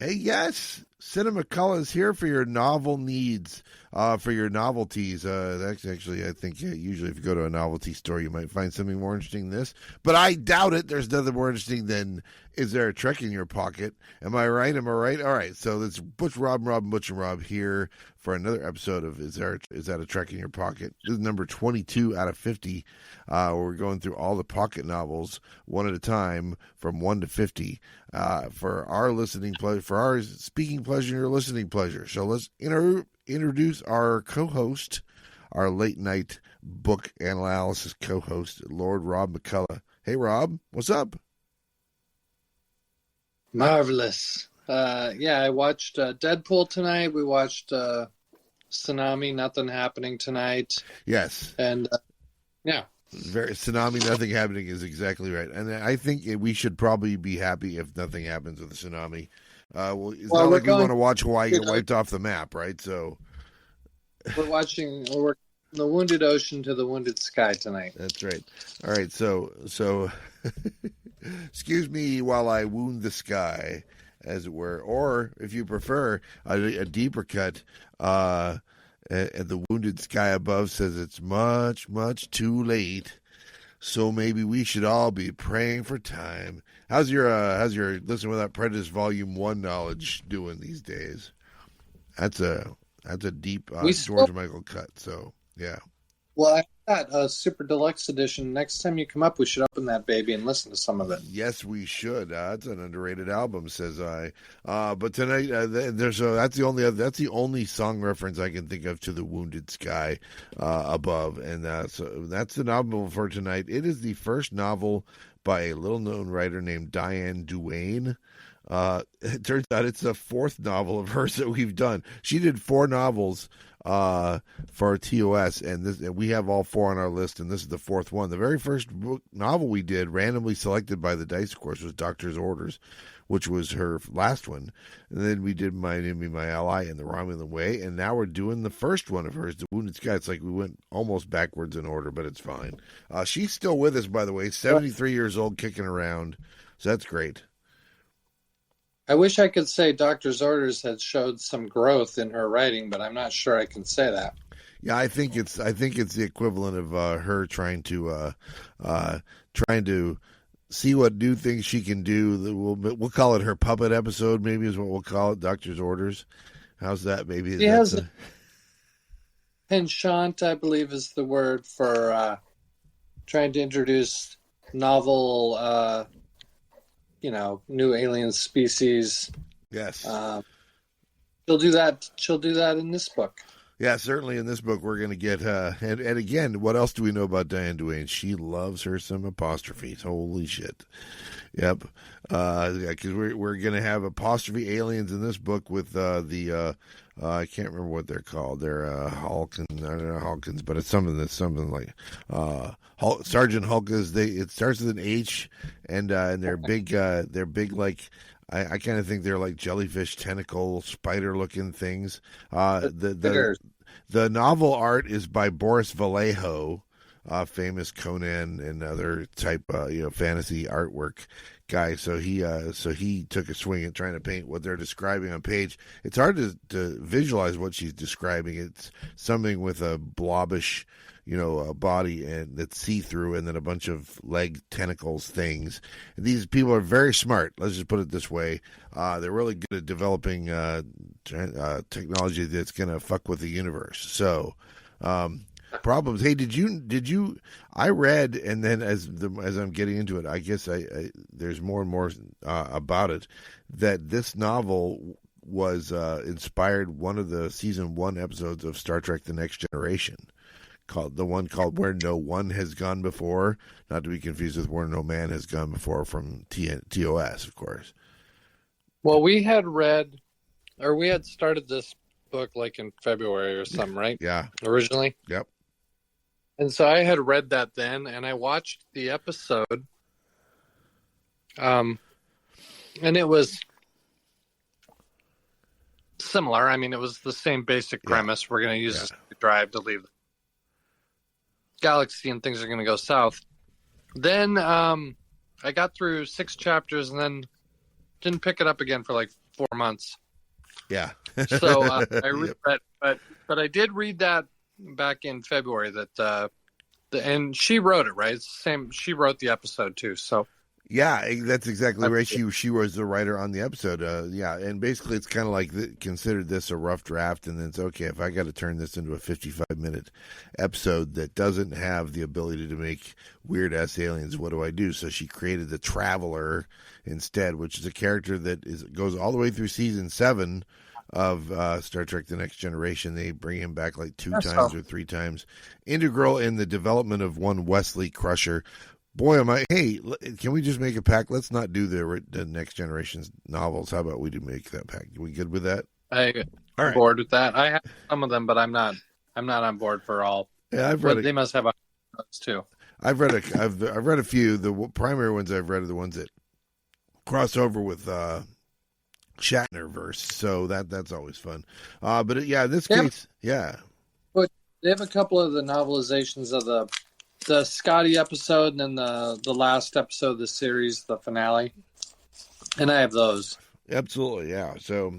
Hey, yes, Cinema Cullen is here for your novel needs, for your novelties. That's actually, I think, usually if you go to a novelty store, you might find something more interesting than this. But I doubt it. There's nothing more interesting than, is there a Trek in your pocket? Am I right? Am I right? All right, so it's Butch, Rob, and Butch and Rob here for another episode of Is That a Trek in Your Pocket? This is number 22 out of 50. Where we're going through all the pocket novels one at a time from 1 to 50 for our listening pleasure, for our speaking pleasure and your listening pleasure. So let's introduce our co-host, our late night book analysis co-host, Lord Rob McCullough. Hey, Rob, what's up? Marvelous. I watched Deadpool tonight. We watched Tsunami, Nothing Happening Tonight. Yes. And, Tsunami, Nothing Happening is exactly right. And I think we should probably be happy if nothing happens with the tsunami. It's not like we want to watch Hawaii get wiped off the map, right? So we're watching the Wounded Ocean to the Wounded Sky tonight. That's right. All right, so excuse me while I wound the sky, as it were. Or, if you prefer, a deeper cut, and the wounded sky above says it's much, much too late. So maybe we should all be praying for time. How's your Listen Without Prejudice Volume 1 knowledge doing these days? That's a deep George Michael cut. So yeah. Well, I got a super deluxe edition. Next time you come up, we should open that baby and listen to some of it. Yes, we should. It's an underrated album, says I. But tonight, that's the only song reference I can think of to the Wounded Sky above, and so that's the novel for tonight. It is the first novel by a little-known writer named Diane Duane. It turns out it's the fourth novel of hers that we've done. She did 4 novels for TOS, and we have all 4 on our list, and this is the 4th one. The very first novel we did, randomly selected by the dice, of course, was Doctor's Orders, which was her last one. And then we did My Enemy, My Ally, and The Romulan Way, and now we're doing the first one of hers, The Wounded Sky. It's like we went almost backwards in order, but it's fine. She's still with us, by the way, 73 years old, kicking around, so that's great. I wish I could say Doctor's Orders had showed some growth in her writing, but I'm not sure I can say that. Yeah, I think it's the equivalent of her trying to see what new things she can do. We'll call it her puppet episode, maybe is what we'll call it. Doctor's Orders. How's that? Maybe she has a penchant, I believe, is the word for trying to introduce novel. New alien species. Yes. She'll do that. She'll do that in this book. Yeah, certainly in this book we're going to get, and again, what else do we know about Diane Duane? She loves her some apostrophes. Holy shit. Yep. Because we're going to have apostrophe aliens in this book with I can't remember what they're called. They're Hulkins. I don't know Hulkins, but it's something like Sergeant Hulkins. It starts with an H, and they're big. They're big like. I kind of think they're like jellyfish tentacle spider looking things. The novel art is by Boris Vallejo, famous Conan and other type fantasy artwork guy. So he took a swing at trying to paint what they're describing on page. It's hard to visualize what she's describing. It's something with a blobbish, a body and that's see-through, and then a bunch of leg tentacles things. And these people are very smart. Let's just put it this way. They're really good at developing technology that's going to fuck with the universe. So, problems. Hey, did you? I read, and then as I'm getting into it, I guess there's more and more about it, that this novel was inspired one of the season 1 episodes of Star Trek: The Next Generation. Called Where No One Has Gone Before, not to be confused with Where No Man Has Gone Before from TOS, of course. Well, we had started this book like in February or something, right? Yeah. Originally? Yep. And so I had read that then, and I watched the episode. And it was similar. I mean, it was the same basic premise. Yeah. We're going to use this drive to leave the galaxy and things are going to go south. Then I got through 6 chapters and then didn't pick it up again for like 4 months. Yeah. So I read Yep. that, but I did read that back in February that and she wrote it, right? It's the same. She wrote the episode too. So Yeah, that's exactly right. She was the writer on the episode. Yeah, and basically it's kind of like considered this a rough draft, and then it's okay if I got to turn this into a 55-minute episode that doesn't have the ability to make weird ass aliens. What do I do? So she created the Traveler instead, which is a character that goes all the way through season 7 of Star Trek: The Next Generation. They bring him back like 2 times or 3 times. Integral in the development of one Wesley Crusher. Boy, am I! Hey, can we just make a pact? Let's not do the Next Generation's novels. How about we do make that pact? Are we good with that? I'm board with that. I have some of them, but I'm not on board for all. Yeah, I've read. They must have those too. I've read a few. The primary ones I've read are the ones that cross over with Shatnerverse. So that's always fun. But in this case, yeah. But they have a couple of the novelizations of the Scotty episode and then the last episode of the series, the finale, and I have those. Absolutely, yeah. So,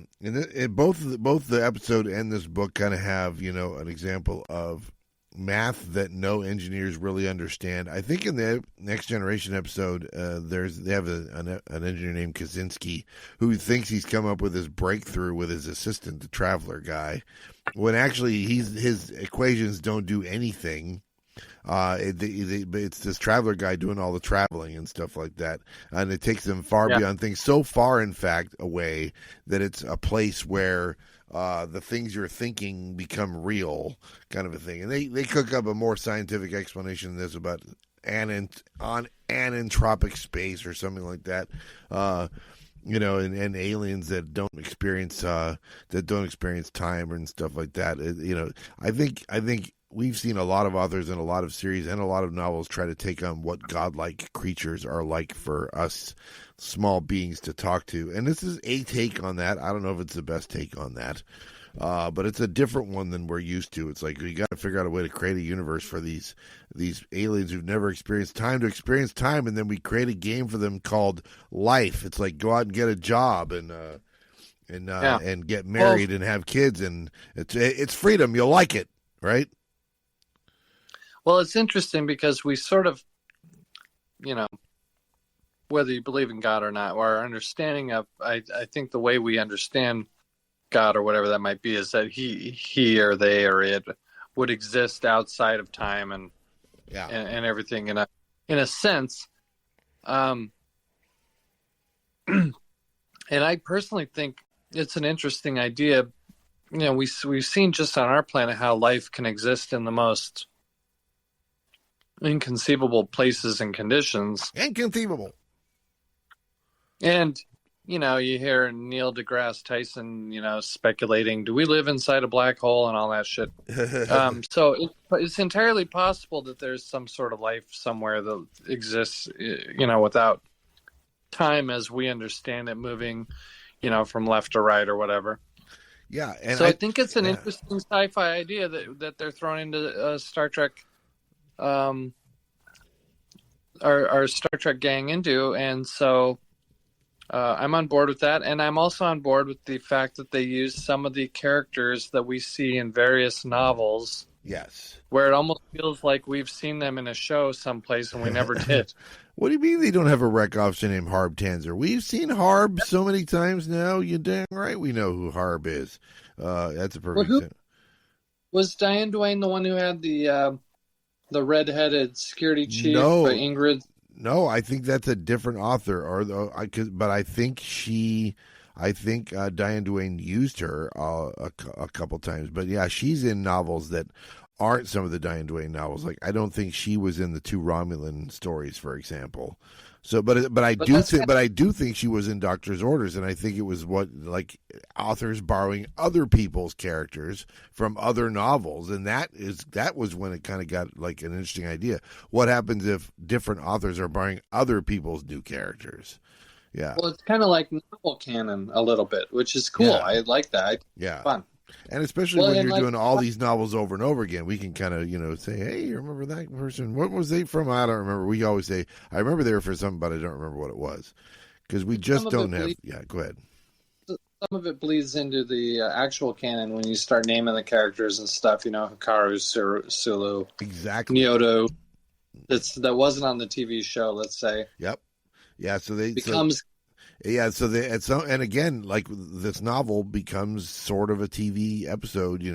both the episode and this book kind of have an example of math that no engineers really understand. I think in the Next Generation episode, they have an engineer named Kaczynski who thinks he's come up with his breakthrough with his assistant, the Traveler guy, when actually his equations don't do anything. It's this Traveler guy doing all the traveling and stuff like that, and it takes them far beyond things. So far, in fact, away that it's a place where the things you're thinking become real, kind of a thing. And they cook up a more scientific explanation than this about anentropic space or something like that. And aliens that don't experience time and stuff like that. I think we've seen a lot of authors and a lot of series and a lot of novels try to take on what godlike creatures are like for us small beings to talk to. And this is a take on that. I don't know if it's the best take on that. But it's a different one than we're used to. It's like we got to figure out a way to create a universe for these aliens who've never experienced time to experience time, and then we create a game for them called life. It's like go out and get a job and get married and have kids, and it's freedom. You'll like it, right? Well, it's interesting because we sort of, whether you believe in God or not, or our understanding of, I think the way we understand God or whatever that might be is that he or they or it would exist outside of time and everything in a sense. And I personally think it's an interesting idea. We've seen just on our planet how life can exist in the most inconceivable places and conditions. Inconceivable. And, you hear Neil deGrasse Tyson, speculating, do we live inside a black hole and all that shit? So it's entirely possible that there's some sort of life somewhere that exists, without time as we understand it moving, from left to right or whatever. Yeah. And so I think it's an interesting sci-fi idea that they're throwing into Star Trek, our Star Trek gang into. And so I'm on board with that. And I'm also on board with the fact that they use some of the characters that we see in various novels. Yes. Where it almost feels like we've seen them in a show someplace and we never did. What do you mean they don't have a wreck officer named Harb Tanzer? We've seen Harb so many times now. You damn right we know who Harb is. That's a perfect thing. Was Diane Duane the one who had the redheaded security chief? No. Ingrid? No, I think that's a different author. But I think Diane Duane used her a couple times. But yeah, she's in novels that aren't some of the Diane Duane novels. Like I don't think she was in the 2 Romulan stories, for example. So, but I do think she was in Doctor's Orders, and I think it was authors borrowing other people's characters from other novels, and that was when it kind of got like an interesting idea. What happens if different authors are borrowing other people's new characters? Yeah. Well, it's kind of like novel canon a little bit, which is cool. Yeah. I like that. Yeah. Fun. And especially when you're doing all these novels over and over again, we can kind of, say, hey, you remember that person? What was they from? I don't remember. We always say, I remember they were for something, but I don't remember what it was. Because we just don't have... Yeah, go ahead. some of it bleeds into the actual canon when you start naming the characters and stuff. Hikaru, Sulu, Exactly. Nyoto. That wasn't on the TV show. Let's say. Yep. Yeah. So they becomes. Yeah, so and again, like this novel becomes sort of a TV episode,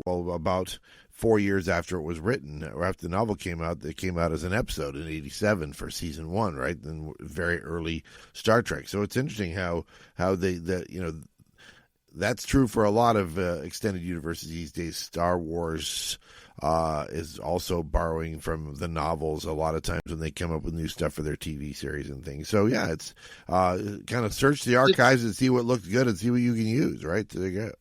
about 4 years after it was written, or after the novel came out. It came out as an episode in '87 for season 1, right? Then very early Star Trek. So it's interesting how that's true for a lot of extended universes these days. Star Wars is also borrowing from the novels a lot of times when they come up with new stuff for their TV series and things. So yeah, it's kind of search the archives and see what looks good and see what you can use. Right, there you go.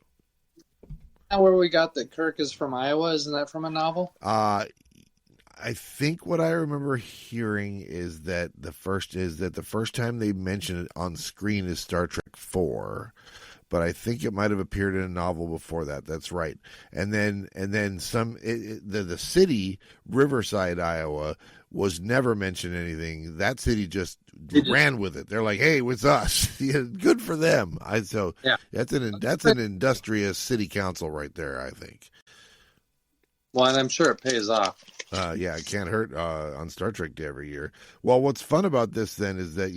Now, where we got that Kirk is from Iowa, isn't that from a novel? I think what I remember hearing is that the first time they mention it on screen is Star Trek 4. But I think it might have appeared in a novel before that. That's right. And then the city, Riverside, Iowa, was never mentioned anything. That city just ran with it. They're like, "Hey, it's us." Yeah, good for them. Yeah. That's an industrious city council right there, I think. Well, and I'm sure it pays off. Yeah, it can't hurt on Star Trek Day every year. Well, what's fun about this then is that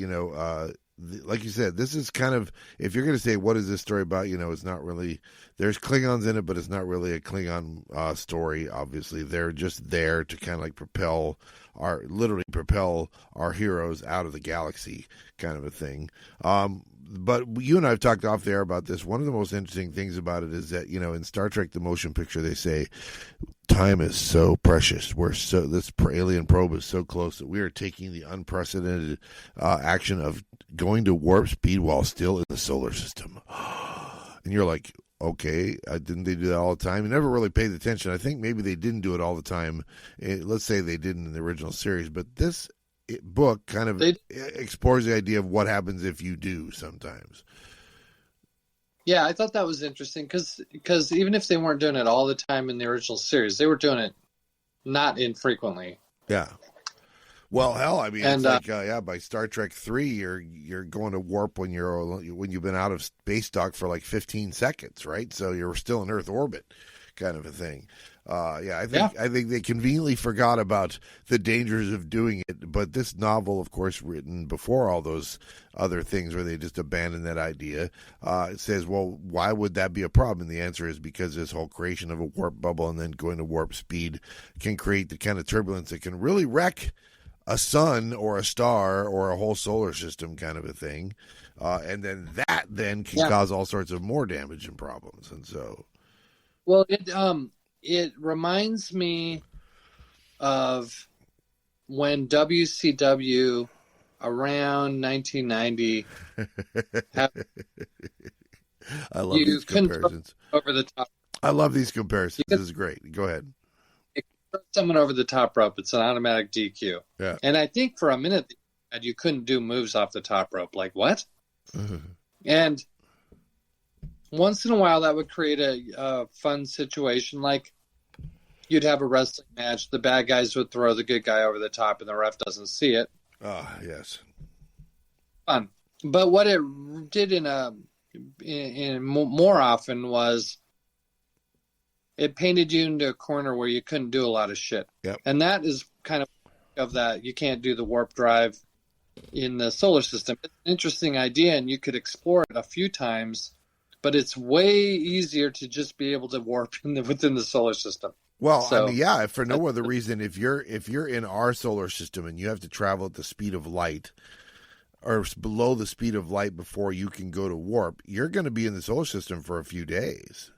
like you said, this is kind of, if you're going to say, what is this story about? It's not really, there's Klingons in it, but it's not really a Klingon story. Obviously, they're just there to kind of like propel our heroes out of the galaxy, kind of a thing. But you and I have talked off there about this. One of the most interesting things about it is that, in Star Trek, the motion picture, they say, time is so precious. This alien probe is so close that we are taking the unprecedented action of going to warp speed while still in the solar system. And you're like, okay, didn't they do that all the time? You never really paid attention. I think maybe they didn't do it all the time. Let's say they didn't in the original series, but this book kind of explores the idea of what happens if you do sometimes. Yeah, I thought that was interesting because even if they weren't doing it all the time in the original series, they were doing it not infrequently. Yeah. Well, hell, I mean, it's like by Star Trek 3, you're going to warp when you've been out of space dock for like 15 seconds, right? So you're still in Earth orbit, kind of a thing. I think they conveniently forgot about the dangers of doing it. But this novel, of course, written before all those other things where they just abandoned that idea, it says, well, why would that be a problem? And the answer is because this whole creation of a warp bubble and then going to warp speed can create the kind of turbulence that can really wreck a sun or a star or a whole solar system, kind of a thing. And then that can cause all sorts of more damage and problems. And so, well, it reminds me of when WCW around 1990. I love these comparisons. Over the top. I love these comparisons. This is great. Go ahead. Someone over the top rope, it's an automatic DQ. Yeah. And I think for a minute you couldn't do moves off the top rope. Like, what? And once in a while that would create a fun situation. Like, you'd have a wrestling match, the bad guys would throw the good guy over the top and the ref doesn't see it. Yes. Fun. But what it did in more often was it painted you into a corner where you couldn't do a lot of shit. Yep. And that is kind of that. You can't do the warp drive in the solar system. It's an interesting idea, and you could explore it a few times, but it's way easier to just be able to warp within the solar system. Well, so, I mean, for no other reason, if you're in our solar system and you have to travel at the speed of light or below the speed of light before you can go to warp, you're going to be in the solar system for a few days.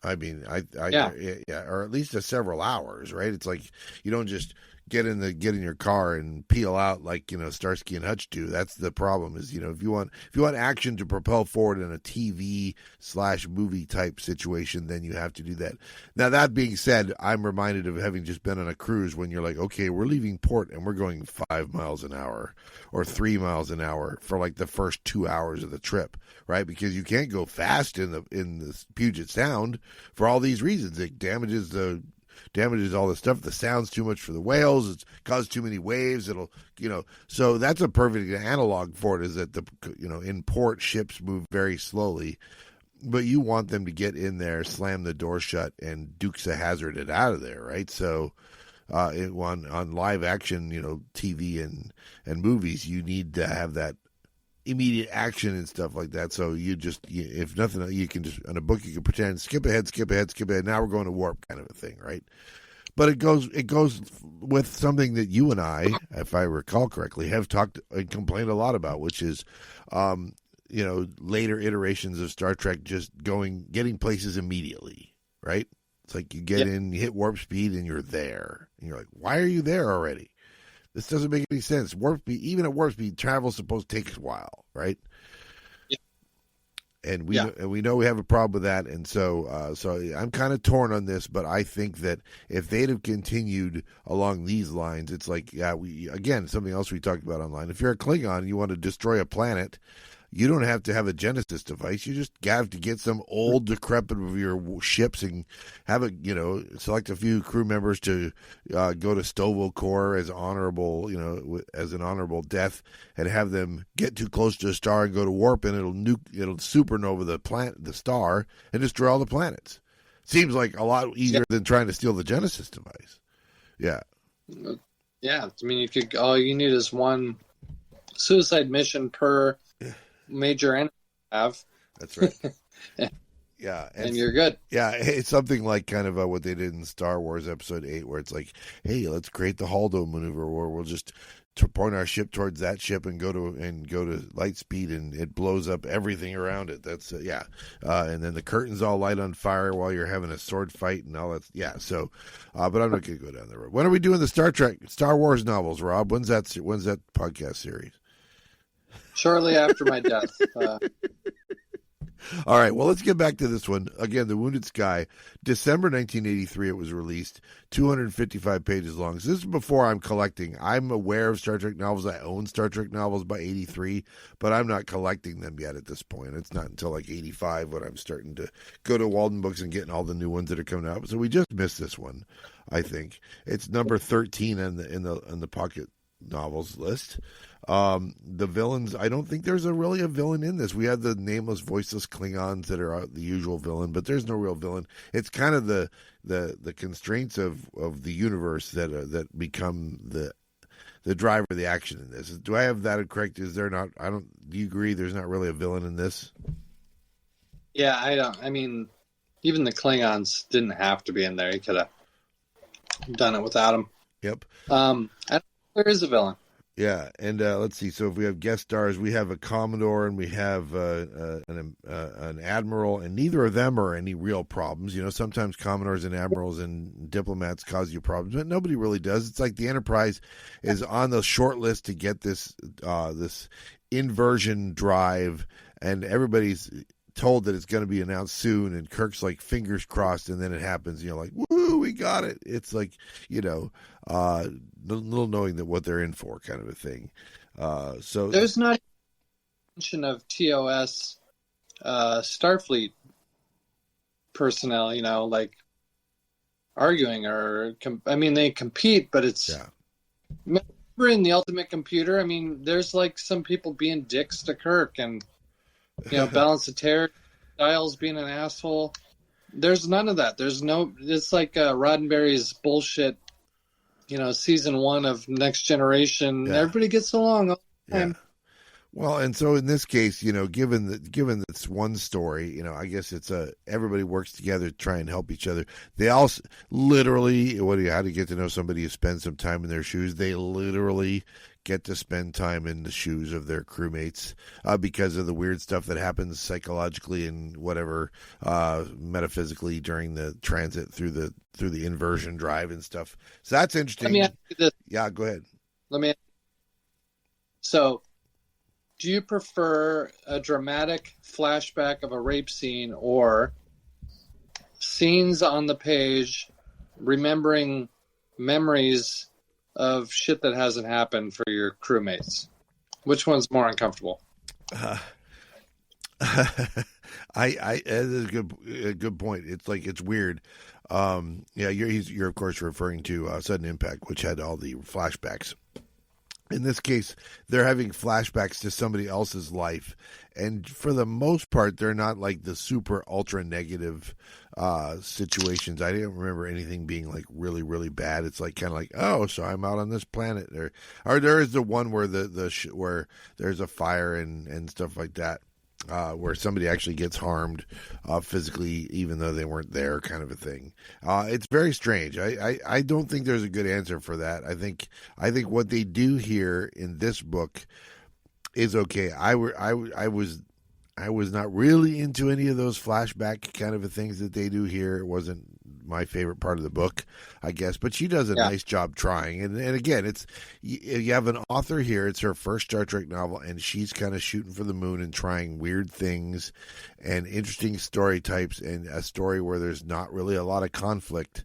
I mean, or at least several hours, right? It's like you don't just get in your car and peel out like Starsky and Hutch do. That's the problem. Is if you want action to propel forward in a TV/movie type situation, then you have to do that. Now that being said, I'm reminded of having just been on a cruise when you're like, okay, we're leaving port and we're going 5 miles an hour or 3 miles an hour for like the first 2 hours of the trip, right? Because you can't go fast in the Puget Sound for all these reasons. It damages the damages all the stuff. The sound's too much for the whales. It's caused too many waves. It'll, so that's a perfect analog for it. Is that in port ships move very slowly, but you want them to get in there, slam the door shut, and Dukes of Hazzard it out of there, right? So. On live action, TV and movies, you need to have that immediate action and stuff like that. So if nothing, you can just, on a book, you can pretend skip ahead. Now we're going to warp, kind of a thing, right? But it goes with something that you and I, if I recall correctly, have talked and complained a lot about, which is, later iterations of Star Trek just getting places immediately, right? It's like you get in, you hit warp speed, and you're there. And you're like, why are you there already? This doesn't make any sense. Warp speed, even at warp speed, travel's supposed to take a while, right? Yeah. And we know we have a problem with that. And so I'm kind of torn on this, but I think that if they'd have continued along these lines, it's like, something else we talked about online. If you're a Klingon and you want to destroy a planet, you don't have to have a Genesis device. You just have to get some old, decrepit of your ships and have select a few crew members to go to Stovall Core as honorable, as an honorable death, and have them get too close to a star and go to warp, and it'll supernova the star and destroy all the planets. Seems like a lot easier than trying to steal the Genesis device. Yeah. Yeah. I mean, all you need is one suicide mission per major enemy have. That's right. Yeah. And you're good. Yeah. It's something like kind of what they did in Star Wars Episode 8, where it's like, hey, let's create the Holdo maneuver where we'll just point our ship towards that ship and go to light speed, and it blows up everything around it. That's and then the curtains all light on fire while you're having a sword fight and all that. Yeah. So, but I'm not going to go down the road. When are we doing the Star Wars novels, Rob? When's that podcast series? Shortly after my death. All right, well, let's get back to this one. Again, The Wounded Sky, December 1983 it was released, 255 pages long. So this is before I'm collecting. I'm aware of Star Trek novels. I own Star Trek novels by 83, but I'm not collecting them yet at this point. It's not until like 85 when I'm starting to go to Walden Books and getting all the new ones that are coming out. So we just missed this one, I think. It's number 13 in the pocket novels list. The villains, I don't think there's really a villain in this. We have the nameless, voiceless Klingons that are the usual villain, but there's no real villain. It's kind of the constraints of the universe that become the driver of the action in this. Do I have that correct? Is there not? Do you agree? There's not really a villain in this. Yeah, I don't. I mean, even the Klingons didn't have to be in there. You could have done it without them. Yep. I don't think there is a villain. Yeah, and let's see. So if we have guest stars, we have a Commodore and we have an Admiral, and neither of them are any real problems. Sometimes Commodores and Admirals and diplomats cause you problems, but nobody really does. It's like the Enterprise is on the short list to get this inversion drive, and everybody's told that it's going to be announced soon, and Kirk's like fingers crossed, and then it happens. Like, woo, we got it. It's like, little knowing that what they're in for, kind of a thing. So there's not mention of TOS Starfleet personnel, like arguing or they compete, but it's remember in the Ultimate Computer. I mean, there's like some people being dicks to Kirk, and Balance of Terror, Styles being an asshole. There's none of that. It's like Roddenberry's bullshit, season 1 of Next Generation. Yeah. Everybody ggets along all the time. Yeah. Well, and so in this case, given that it's one story, I guess it's everybody works together to try and help each other. They all literally, how do you get to know somebody? You spend some time in their shoes. They literally get to spend time in the shoes of their crewmates because of the weird stuff that happens psychologically and whatever metaphysically during the transit through the inversion drive and stuff. So that's interesting. Let me ask you this. Yeah, go ahead. So, do you prefer a dramatic flashback of a rape scene or scenes on the page remembering memories of shit that hasn't happened for your crewmates? Which one's more uncomfortable? that is a good point. It's like, it's weird. Yeah, you're of course referring to Sudden Impact, which had all the flashbacks. In this case, they're having flashbacks to somebody else's life, and for the most part, they're not like the super ultra negative situations. I didn't remember anything being like really really bad. It's like kind of like, oh, so I'm out on this planet, or there is the one where where there's a fire and stuff like that. Where somebody actually gets harmed physically, even though they weren't there, kind of a thing. It's very strange. I don't think there's a good answer for that. I think what they do here in this book is okay. I was not really into any of those flashback kind of things that they do here. It wasn't my favorite part of the book, I guess, but she does a nice job trying. And again, it's you have an author here. It's her first Star Trek novel, and she's kind of shooting for the moon and trying weird things and interesting story types, and a story where there's not really a lot of conflict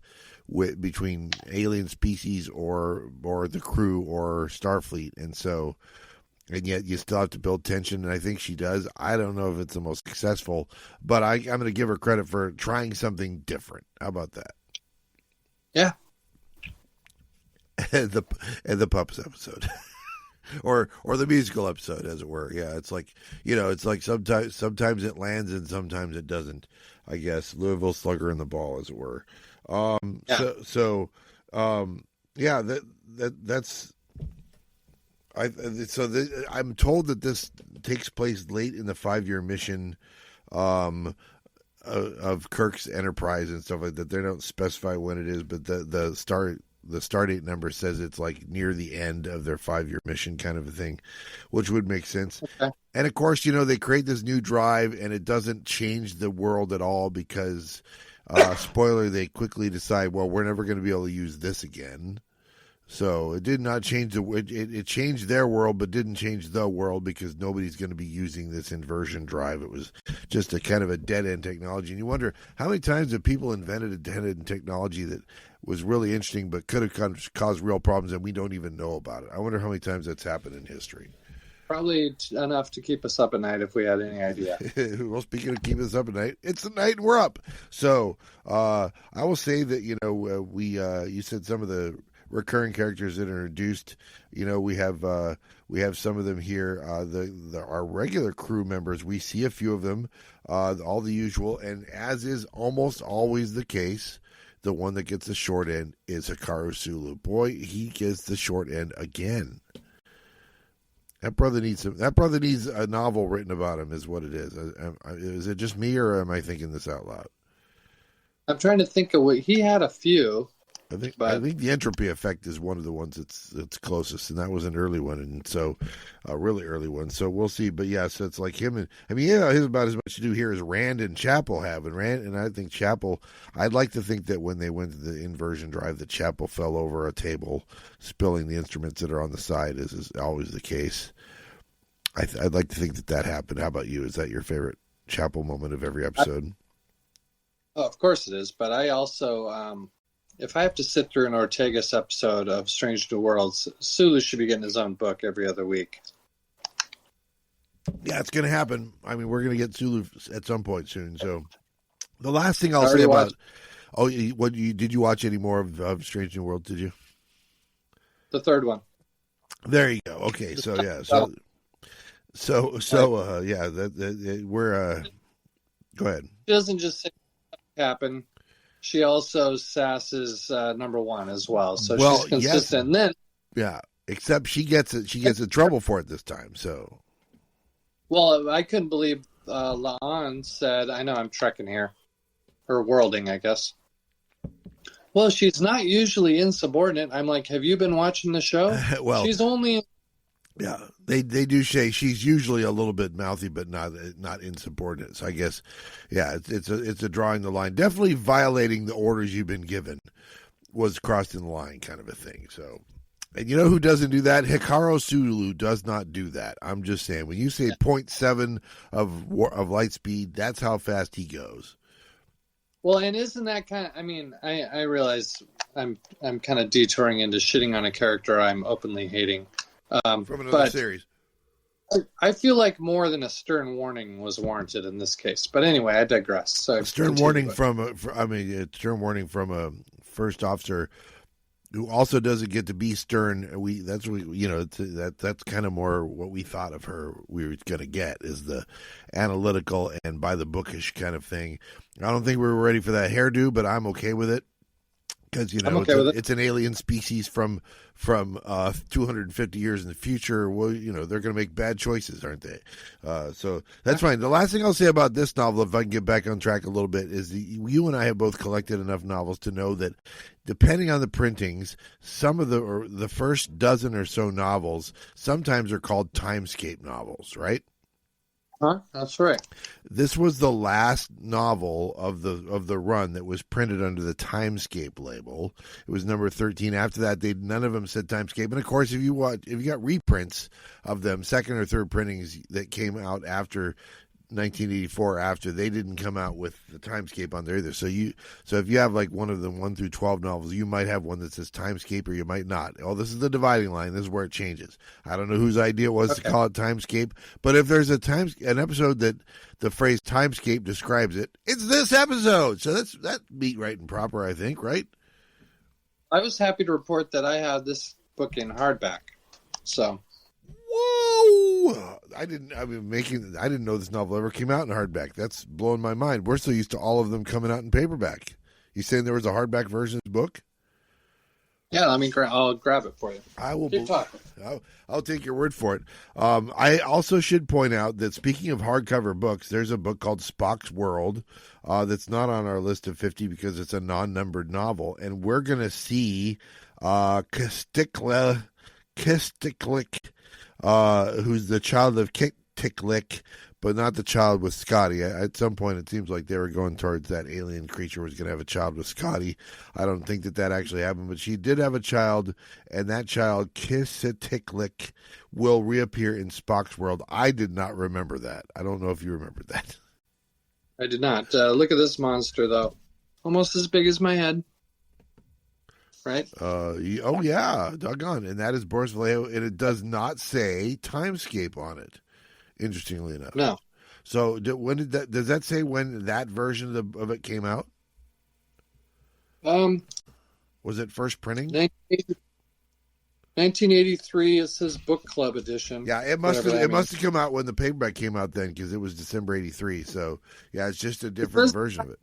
between alien species or the crew or Starfleet, and yet you still have to build tension, and I think she does. I don't know if it's the most successful, but I'm going to give her credit for trying something different. How about that? Yeah. And the Pups episode. or the musical episode, as it were. Yeah, it's like, it's like sometimes it lands and sometimes it doesn't, I guess. Louisville Slugger and the Ball, as it were. That's... I'm told that this takes place late in the 5-year mission of Kirk's Enterprise and stuff like that. They don't specify when it is, but the stardate number says it's like near the end of their 5-year mission, kind of a thing, which would make sense. Okay. And of course, they create this new drive, and it doesn't change the world at all because, spoiler, they quickly decide, well, we're never going to be able to use this again. So it did not change it changed their world, but didn't change the world because nobody's going to be using this inversion drive. It was just a kind of a dead end technology. And you wonder how many times have people invented a dead end technology that was really interesting, but could have caused real problems and we don't even know about it. I wonder how many times that's happened in history. Probably enough to keep us up at night if we had any idea. Well, speaking of keeping us up at night, it's the night and we're up. So I will say that, you said some of the recurring characters that are introduced. We have some of them here. Our regular crew members, we see a few of them, all the usual, and as is almost always the case, the one that gets the short end is Hikaru Sulu. Boy, he gets the short end again. That brother needs a novel written about him, is what it is. Is it just me, or am I thinking this out loud? I'm trying to think of what he had a few. I think the entropy effect is one of the ones that's closest, and that was an early one, and so a really early one. So we'll see. But yeah, so it's like him, and he's about as much to do here as Rand and Chapel have, and I think Chapel. I'd like to think that when they went to the inversion drive, that Chapel fell over a table, spilling the instruments that are on the side, as is always the case. I'd like to think that happened. How about you? Is that your favorite Chapel moment of every episode? Of course it is, but I also. If I have to sit through an Ortegas episode of Strange New Worlds, Sulu should be getting his own book every other week. Yeah, it's going to happen. I mean, we're going to get Sulu at some point soon. So the last thing I'll say about... did you watch any more of Strange New Worlds, did you? The third one. There you go. Okay, so yeah. We're... Go ahead. She doesn't just say happen. She also sasses number one as well, so she's consistent. Yes. Then, except she gets in trouble for it this time. So, well, I couldn't believe La'an said, "I know I'm trekking here," or worlding, I guess. Well, she's not usually insubordinate. I'm like, have you been watching the show? Well, she's only. Yeah, they do say she's usually a little bit mouthy, but not insubordinate. So I guess, it's a drawing the line. Definitely violating the orders you've been given was crossing the line, kind of a thing. So, and you know who doesn't do that? Hikaru Sulu does not do that. I'm just saying, when you say 0.7 of light speed, that's how fast he goes. Well, and isn't that kind of? I mean, I realize I'm kind of detouring into shitting on a character I'm openly hating. From another series. I feel like more than a stern warning was warranted in this case. But anyway, I digress. So A stern warning from a stern warning from a first officer who also doesn't get to be stern. That's kind of more what we thought of her. We were going to get is the analytical and by the bookish kind of thing. I don't think we were ready for that hairdo, but I'm okay with it because it's an alien species from 250 years in the future. Well, they're going to make bad choices, aren't they? So that's fine. The last thing I'll say about this novel, if I can get back on track a little bit, is you and I have both collected enough novels to know that depending on the printings, some of the first dozen or so novels sometimes are called timescape novels, right? Huh? That's right. This was the last novel of the run that was printed under the Timescape label. It was number 13. After that, none of them said Timescape. And of course, if you got reprints of them, second or third printings that came out after 1984, they didn't come out with the Timescape on there either. So if you have like one of the 1 through 12 novels, you might have one that says Timescape, or you might not. Oh, this is the dividing line. This is where it changes. I don't know whose idea it was to call it Timescape, but if there's an episode that the phrase Timescape describes it, it's this episode. So that's neat, right, and proper, I think, right? I was happy to report that I have this book in hardback. So. Whoa! I didn't know this novel ever came out in hardback. That's blowing my mind. We're so used to all of them coming out in paperback. You saying there was a hardback version of this book? Yeah, I'll grab it for you. I will. Keep talking. I'll take your word for it. I also should point out that speaking of hardcover books, there's a book called Spock's World that's not on our list of 50 because it's a non-numbered novel, and we're going to see Kistiklik, who's the child of Tiklik, but not the child with Scotty. At some point, it seems like they were going towards that alien creature was going to have a child with Scotty. I don't think that actually happened, but she did have a child, and that child, Kistiklik, will reappear in Spock's World. I did not remember that. I don't know if you remember that. I did not. Look at this monster, though. Almost as big as my head. Right? Oh, yeah. Doggone. And that is Boris Vallejo, and it does not say Timescape on it, interestingly enough. No. So does that say when that version of it came out? Was it first printing? 1983 is his book club edition. Yeah, it must have come out when the paperback came out then, because it was December 83. So, yeah, it's just a different version of it.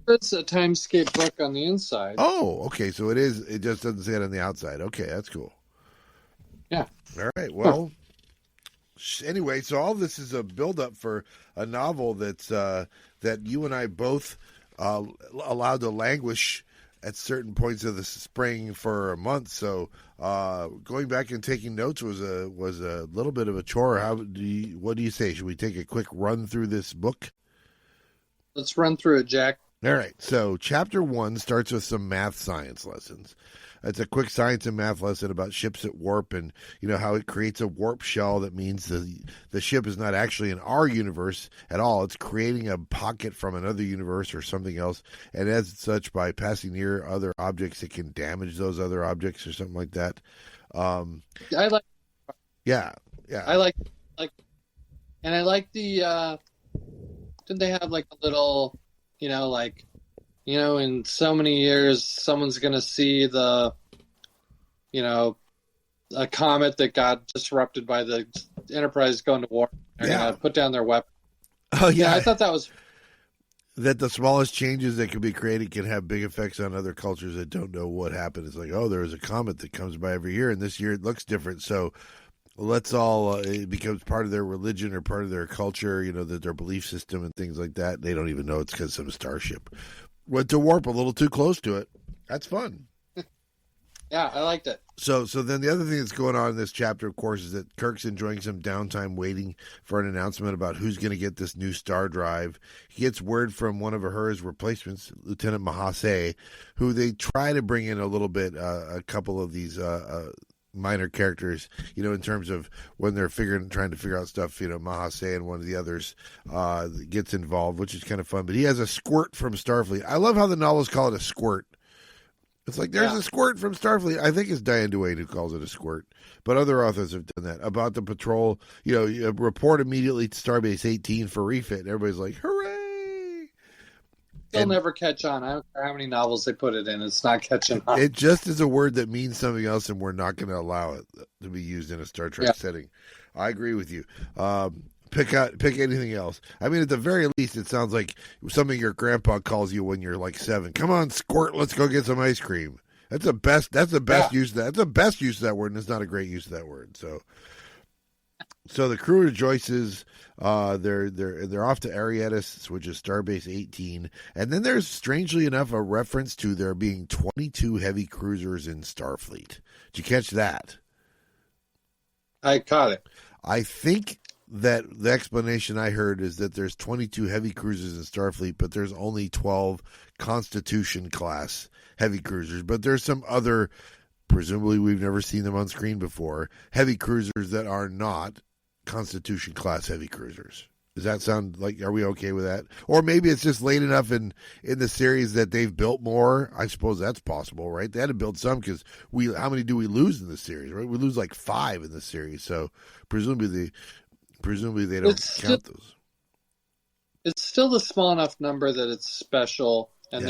It's a Timescape book on the inside. Oh, okay. So it is. It just doesn't say it on the outside. Okay, that's cool. Yeah. All right. Well, anyway, so all this is a build-up for a novel that's that you and I both allowed to languish at certain points of the spring for a month. So going back and taking notes was a little bit of a chore. What do you say? Should we take a quick run through this book? Let's run through it, Jack. All right. So chapter 1 starts with some math science lessons. It's a quick science and math lesson about ships at warp and, how it creates a warp shell that means the ship is not actually in our universe at all. It's creating a pocket from another universe or something else. And as such, by passing near other objects, it can damage those other objects or something like that. I like. Yeah. I like, and I like the. Didn't they have like a little, in so many years, someone's going to see a comet that got disrupted by the Enterprise going to war. They're going to put down their weapon. Oh, yeah. I thought that was... That the smallest changes that can be created can have big effects on other cultures that don't know what happened. It's like, there is a comet that comes by every year, and this year it looks different. So let's all, it becomes part of their religion or part of their culture, that their belief system and things like that. They don't even know it's because some starship went to warp a little too close to it. That's fun. Yeah, I liked it. So then the other thing that's going on in this chapter, of course, is that Kirk's enjoying some downtime waiting for an announcement about who's going to get this new star drive. He gets word from one of his replacements, Lieutenant Mahase, who they try to bring in a little bit, a couple of these minor characters, in terms of when they're trying to figure out stuff, Mahase and one of the others gets involved, which is kind of fun. But he has a squirt from Starfleet. I love how the novels call it a squirt. It's like there's a squirt from Starfleet. I think it's Diane Duane who calls it a squirt, but other authors have done that about the patrol. You report immediately to Starbase 18 for refit, and everybody's like, "Hooray!" They'll never catch on. I don't care how many novels they put it in; it's not catching on. It just is a word that means something else, and we're not going to allow it to be used in a Star Trek setting. I agree with you. Pick anything else. I mean, at the very least, it sounds like something your grandpa calls you when you're like 7. Come on, squirt, let's go get some ice cream. That's the best use of that. That's the best use of that word, and it's not a great use of that word. So the crew rejoices. They're off to Ariadis, which is Starbase 18, and then there's, strangely enough, a reference to there being 22 heavy cruisers in Starfleet. Did you catch that? I caught it. I think that the explanation I heard is that there's 22 heavy cruisers in Starfleet, but there's only 12 Constitution class heavy cruisers. But there's some other, presumably we've never seen them on screen before, heavy cruisers that are not Constitution class heavy cruisers. Does that sound like, are we okay with that? Or maybe it's just late enough in the series that they've built more. I suppose that's possible, right? They had to build some because how many do we lose in the series, right? We lose like 5 in the series. So presumably they don't count those. It's still a small enough number that it's special, and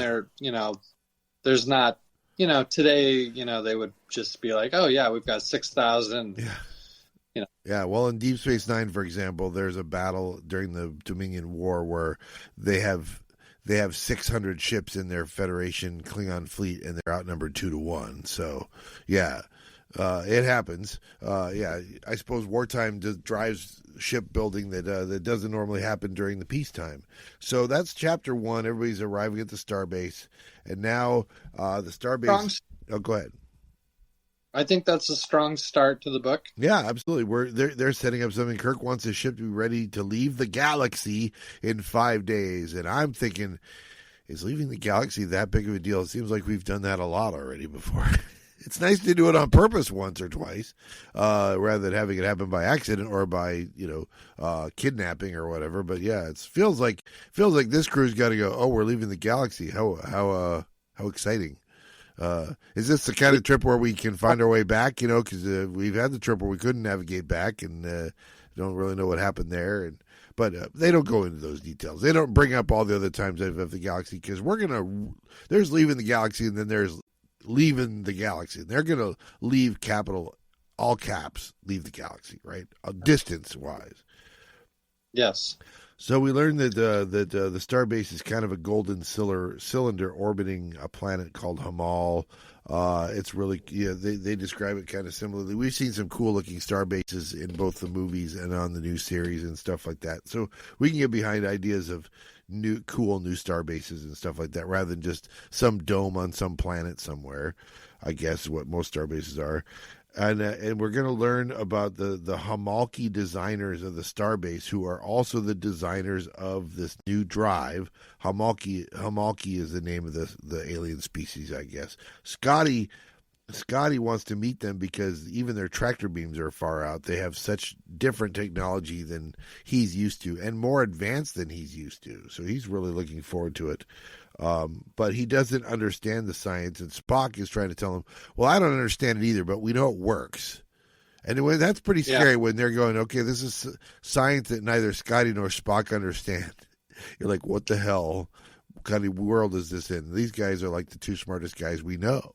there's not, today, they would just be like, oh yeah, we've got 6,000. Yeah. Yeah, well, in Deep Space Nine, for example, there's a battle during the Dominion War where they have 600 ships in their Federation Klingon fleet, and they're outnumbered 2-1. So, yeah. It happens. I suppose wartime drives shipbuilding that doesn't normally happen during the peacetime. So that's chapter 1. Everybody's arriving at the starbase, and now the starbase. Oh, go ahead. I think that's a strong start to the book. Yeah, absolutely. They're setting up something. Kirk wants his ship to be ready to leave the galaxy in 5 days, and I'm thinking, is leaving the galaxy that big of a deal? It seems like we've done that a lot already before. It's nice to do it on purpose once or twice, rather than having it happen by accident or by kidnapping or whatever. But yeah, it feels like this crew's got to go. Oh, we're leaving the galaxy. How exciting! Is this the kind of trip where we can find our way back? Because we've had the trip where we couldn't navigate back and don't really know what happened there. But they don't go into those details. They don't bring up all the other times they've left the galaxy because there's leaving the galaxy and then there's leaving the galaxy. They're going to leave all caps, leave the galaxy, right? Distance wise. Yes. So we learned that the starbase is kind of a golden cylinder orbiting a planet called Hamal. It's really, they describe it kind of similarly. We've seen some cool looking starbases in both the movies and on the new series and stuff like that. So we can get behind ideas of cool new starbases and stuff like that rather than just some dome on some planet somewhere, I guess is what most starbases are. And we're going to learn about the Hamalki designers of the starbase, who are also the designers of this new drive. Hamalki is the name of the alien species, I guess. Scotty wants to meet them because even their tractor beams are far out. They have such different technology than he's used to and more advanced than he's used to. So he's really looking forward to it. But he doesn't understand the science, and Spock is trying to tell him, well, I don't understand it either, but we know it works. Anyway, that's pretty scary when they're going, okay, this is science that neither Scotty nor Spock understand. You're like, what the hell? What kind of world is this in? These guys are like the 2 smartest guys we know.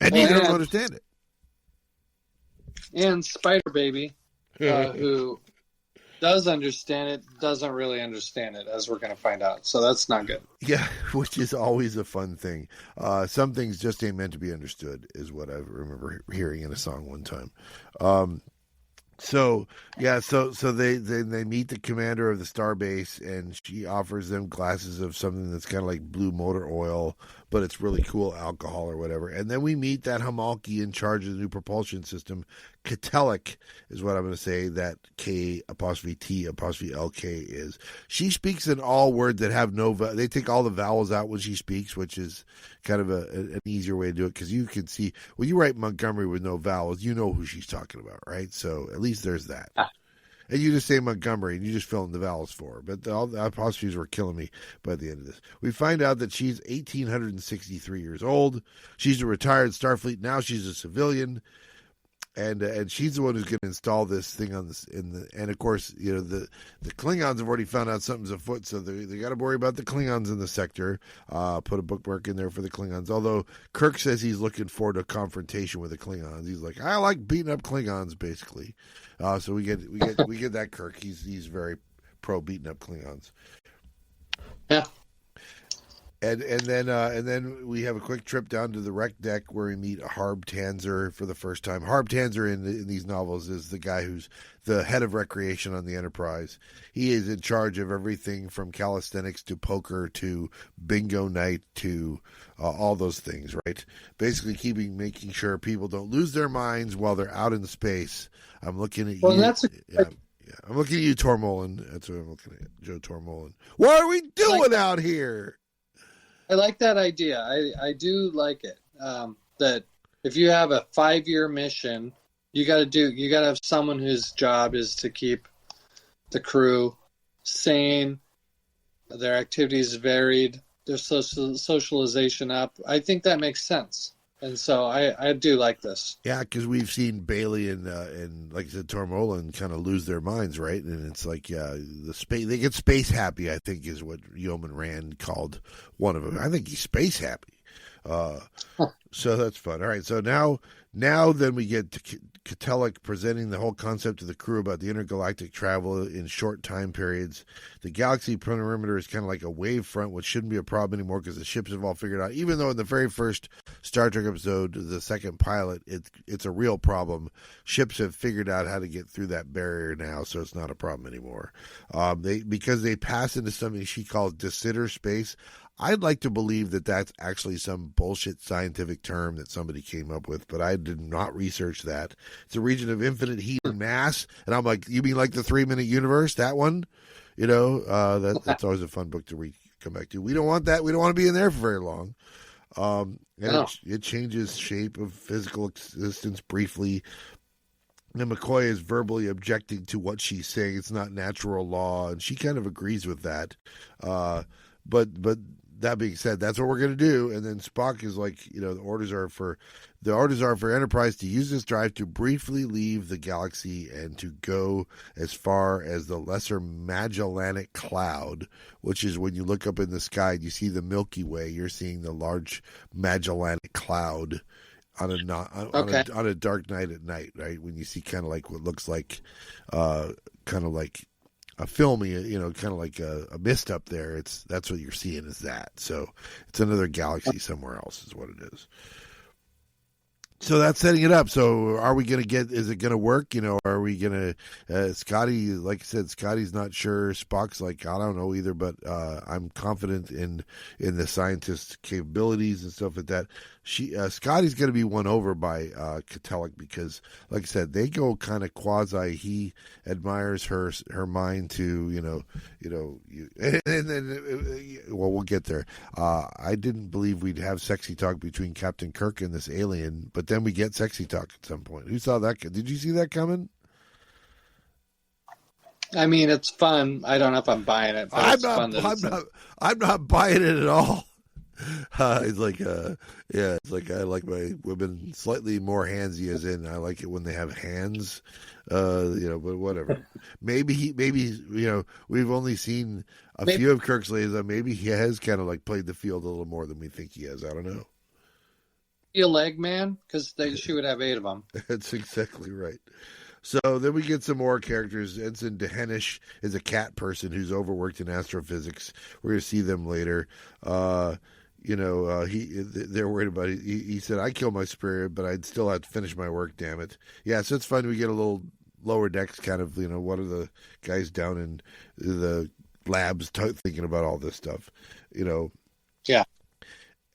And neither of them understand it. And Spider Baby, who does understand it, doesn't really understand it, as we're going to find out. So that's not good. Yeah, which is always a fun thing. Some things just ain't meant to be understood, is what I remember hearing in a song one time. So they meet the commander of the starbase, and she offers them glasses of something that's kind of like blue motor oil, but it's really cool alcohol or whatever. And then we meet that Hamalki in charge of the new propulsion system. Catelic is what I'm going to say that K''T''LK is. She speaks in all words that have no they take all the vowels out when she speaks, which is kind of an easier way to do it, because you can see when you write Montgomery with no vowels, you know who she's talking about, right? So at least there's that. And you just say Montgomery, and you just fill in the vowels for her. But all the apostrophes were killing me by the end of this. We find out that she's 1,863 years old. She's a retired Starfleet. Now she's a civilian. And she's the one who's going to install this thing on this and of course, you know, the Klingons have already found out something's afoot, so they got to worry about the Klingons in the sector. Put a bookmark in there for the Klingons. Although Kirk says he's looking forward to a confrontation with the Klingons. He's like, I like beating up Klingons, basically. So we get that Kirk. He's very pro beating up Klingons. Yeah. And then we have a quick trip down to the wreck deck where we meet Harb Tanzer for the first time. Harb Tanzer in these novels is the guy who's the head of recreation on the Enterprise. He is in charge of everything from calisthenics to poker to bingo night to all those things, right? Basically making sure people don't lose their minds while they're out in space. I'm looking at you. Yeah, I'm looking at you, Tormolen. That's what I'm looking at, Joe Tormolen. What are we doing out here? I like that idea. I do like it. That if you have a 5-year mission, you got to have someone whose job is to keep the crew sane, their activities varied, their socialization up. I think that makes sense. And so I do like this. Yeah, because we've seen Bailey and like I said, Tormolen kind of lose their minds, right? And it's like, yeah, they get space happy, I think, is what Yeoman Rand called one of them. I think he's space happy. So that's fun. All right, so now then we get to Catellic presenting the whole concept to the crew about the intergalactic travel in short time periods. The galaxy perimeter is kind of like a wave front, which shouldn't be a problem anymore because the ships have all figured out. Even though in the very first Star Trek episode, the second pilot, it's a real problem. Ships have figured out how to get through that barrier now, so it's not a problem anymore. Because they pass into something she calls de Sitter space. I'd like to believe that that's actually some bullshit scientific term that somebody came up with, but I did not research that. It's a region of infinite heat and mass, and I'm like, you mean like the 3-Minute Universe? That one, you know, that's always a fun book to come back to. We don't want that. We don't want to be in there for very long. It changes shape of physical existence briefly. And McCoy is verbally objecting to what she's saying. It's not natural law, and she kind of agrees with that. But that being said, that's what we're going to do. And then Spock is like, you know, the orders are for Enterprise to use this drive to briefly leave the galaxy and to go as far as the Lesser Magellanic Cloud, which is when you look up in the sky and you see the Milky Way, you're seeing the large Magellanic Cloud on a dark night at night, right? When you see kind of like what looks like kind of like a filmy, you know, kind of like a mist up there. That's what you're seeing is that. So it's another galaxy somewhere else is what it is. So that's setting it up. So are we going to is it going to work? You know, are we going to, Scotty, like I said, Scotty's not sure. Spock's like, I don't know either, but I'm confident in the scientist's capabilities and stuff like that. Scotty's going to be won over by Catellic because, like I said, they go kind of quasi. He admires her mind to, and then we'll get there. I didn't believe we'd have sexy talk between Captain Kirk and this alien, but then we get sexy talk at some point. Who saw that? Did you see that coming? I mean, it's fun. I don't know if I'm buying it, but I'm not buying it at all. It's like, it's like I like my women slightly more handsy, as in I like it when they have hands, but whatever. maybe, we've only seen few of Kirk's ladies. Maybe he has kind of like played the field a little more than we think he has. I don't know. A leg man, because she would have 8 of them. That's exactly right. So then we get some more characters. Ensign Dehenish is a cat person who's overworked in astrophysics. We're going to see them later. They're worried about it. He said, I killed my superior, but I'd still have to finish my work, damn it. Yeah, so it's fun. We get a little lower decks kind of, what are the guys down in the labs thinking about all this stuff, Yeah.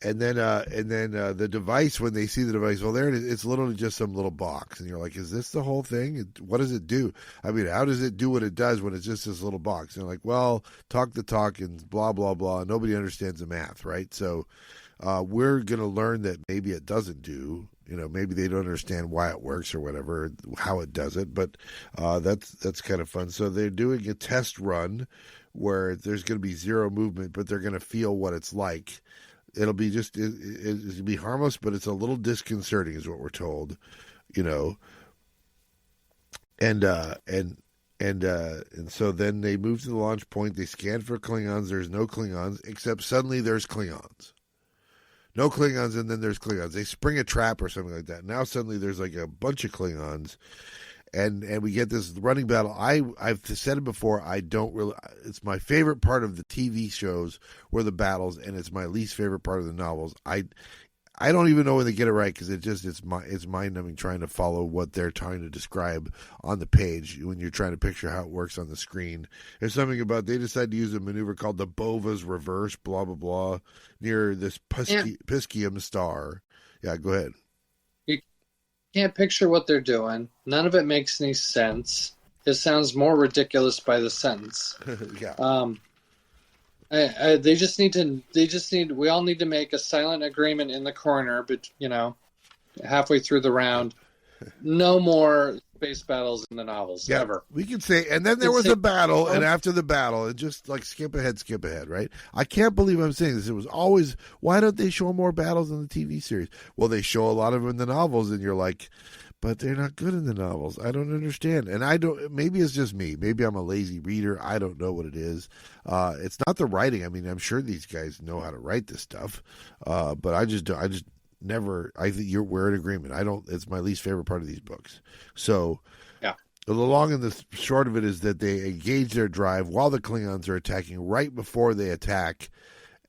And then the device, when they see the device, well, there it is. It's literally just some little box. And you're like, is this the whole thing? What does it do? I mean, how does it do what it does when it's just this little box? And they're like, well, talk the talk and blah, blah, blah. Nobody understands the math, right? So We're going to learn that maybe it doesn't do. Maybe they don't understand why it works or whatever, how it does it. But that's kind of fun. So they're doing a test run where there's going to be zero movement, but they're going to feel what it's like. It'll be it'll be harmless, but it's a little disconcerting, is what we're told. And so then they move to the launch point. They scan for Klingons. There's no Klingons, except suddenly there's Klingons. No Klingons, and then there's Klingons. They spring a trap or something like that. Now suddenly there's like a bunch of Klingons, and we get this running battle. I've said it before. I don't really. It's my favorite part of the TV shows were the battles, and it's my least favorite part of the novels. I don't even know when they get it right, because it's mind numbing trying to follow what they're trying to describe on the page when you're trying to picture how it works on the screen. There's something about they decide to use a maneuver called the Bova's reverse, blah blah blah, near this Piscium star. Yeah, go ahead. You can't picture what they're doing. None of it makes any sense. It sounds more ridiculous by the sentence. Yeah. They just need. We all need to make a silent agreement in the corner, but halfway through the round, no more space battles in the novels ever. We could say, and then there was a battle, and after the battle, and just like skip ahead, right? I can't believe I'm saying this. It was always, why don't they show more battles in the TV series? Well, they show a lot of them in the novels, and you're like, but they're not good in the novels. I don't understand. And maybe it's just me. Maybe I'm a lazy reader. I don't know what it is. It's not the writing. I mean, I'm sure these guys know how to write this stuff. But I just never, I think we're in agreement. It's my least favorite part of these books. So, yeah. The long and the short of it is that they engage their drive while the Klingons are attacking, right before they attack.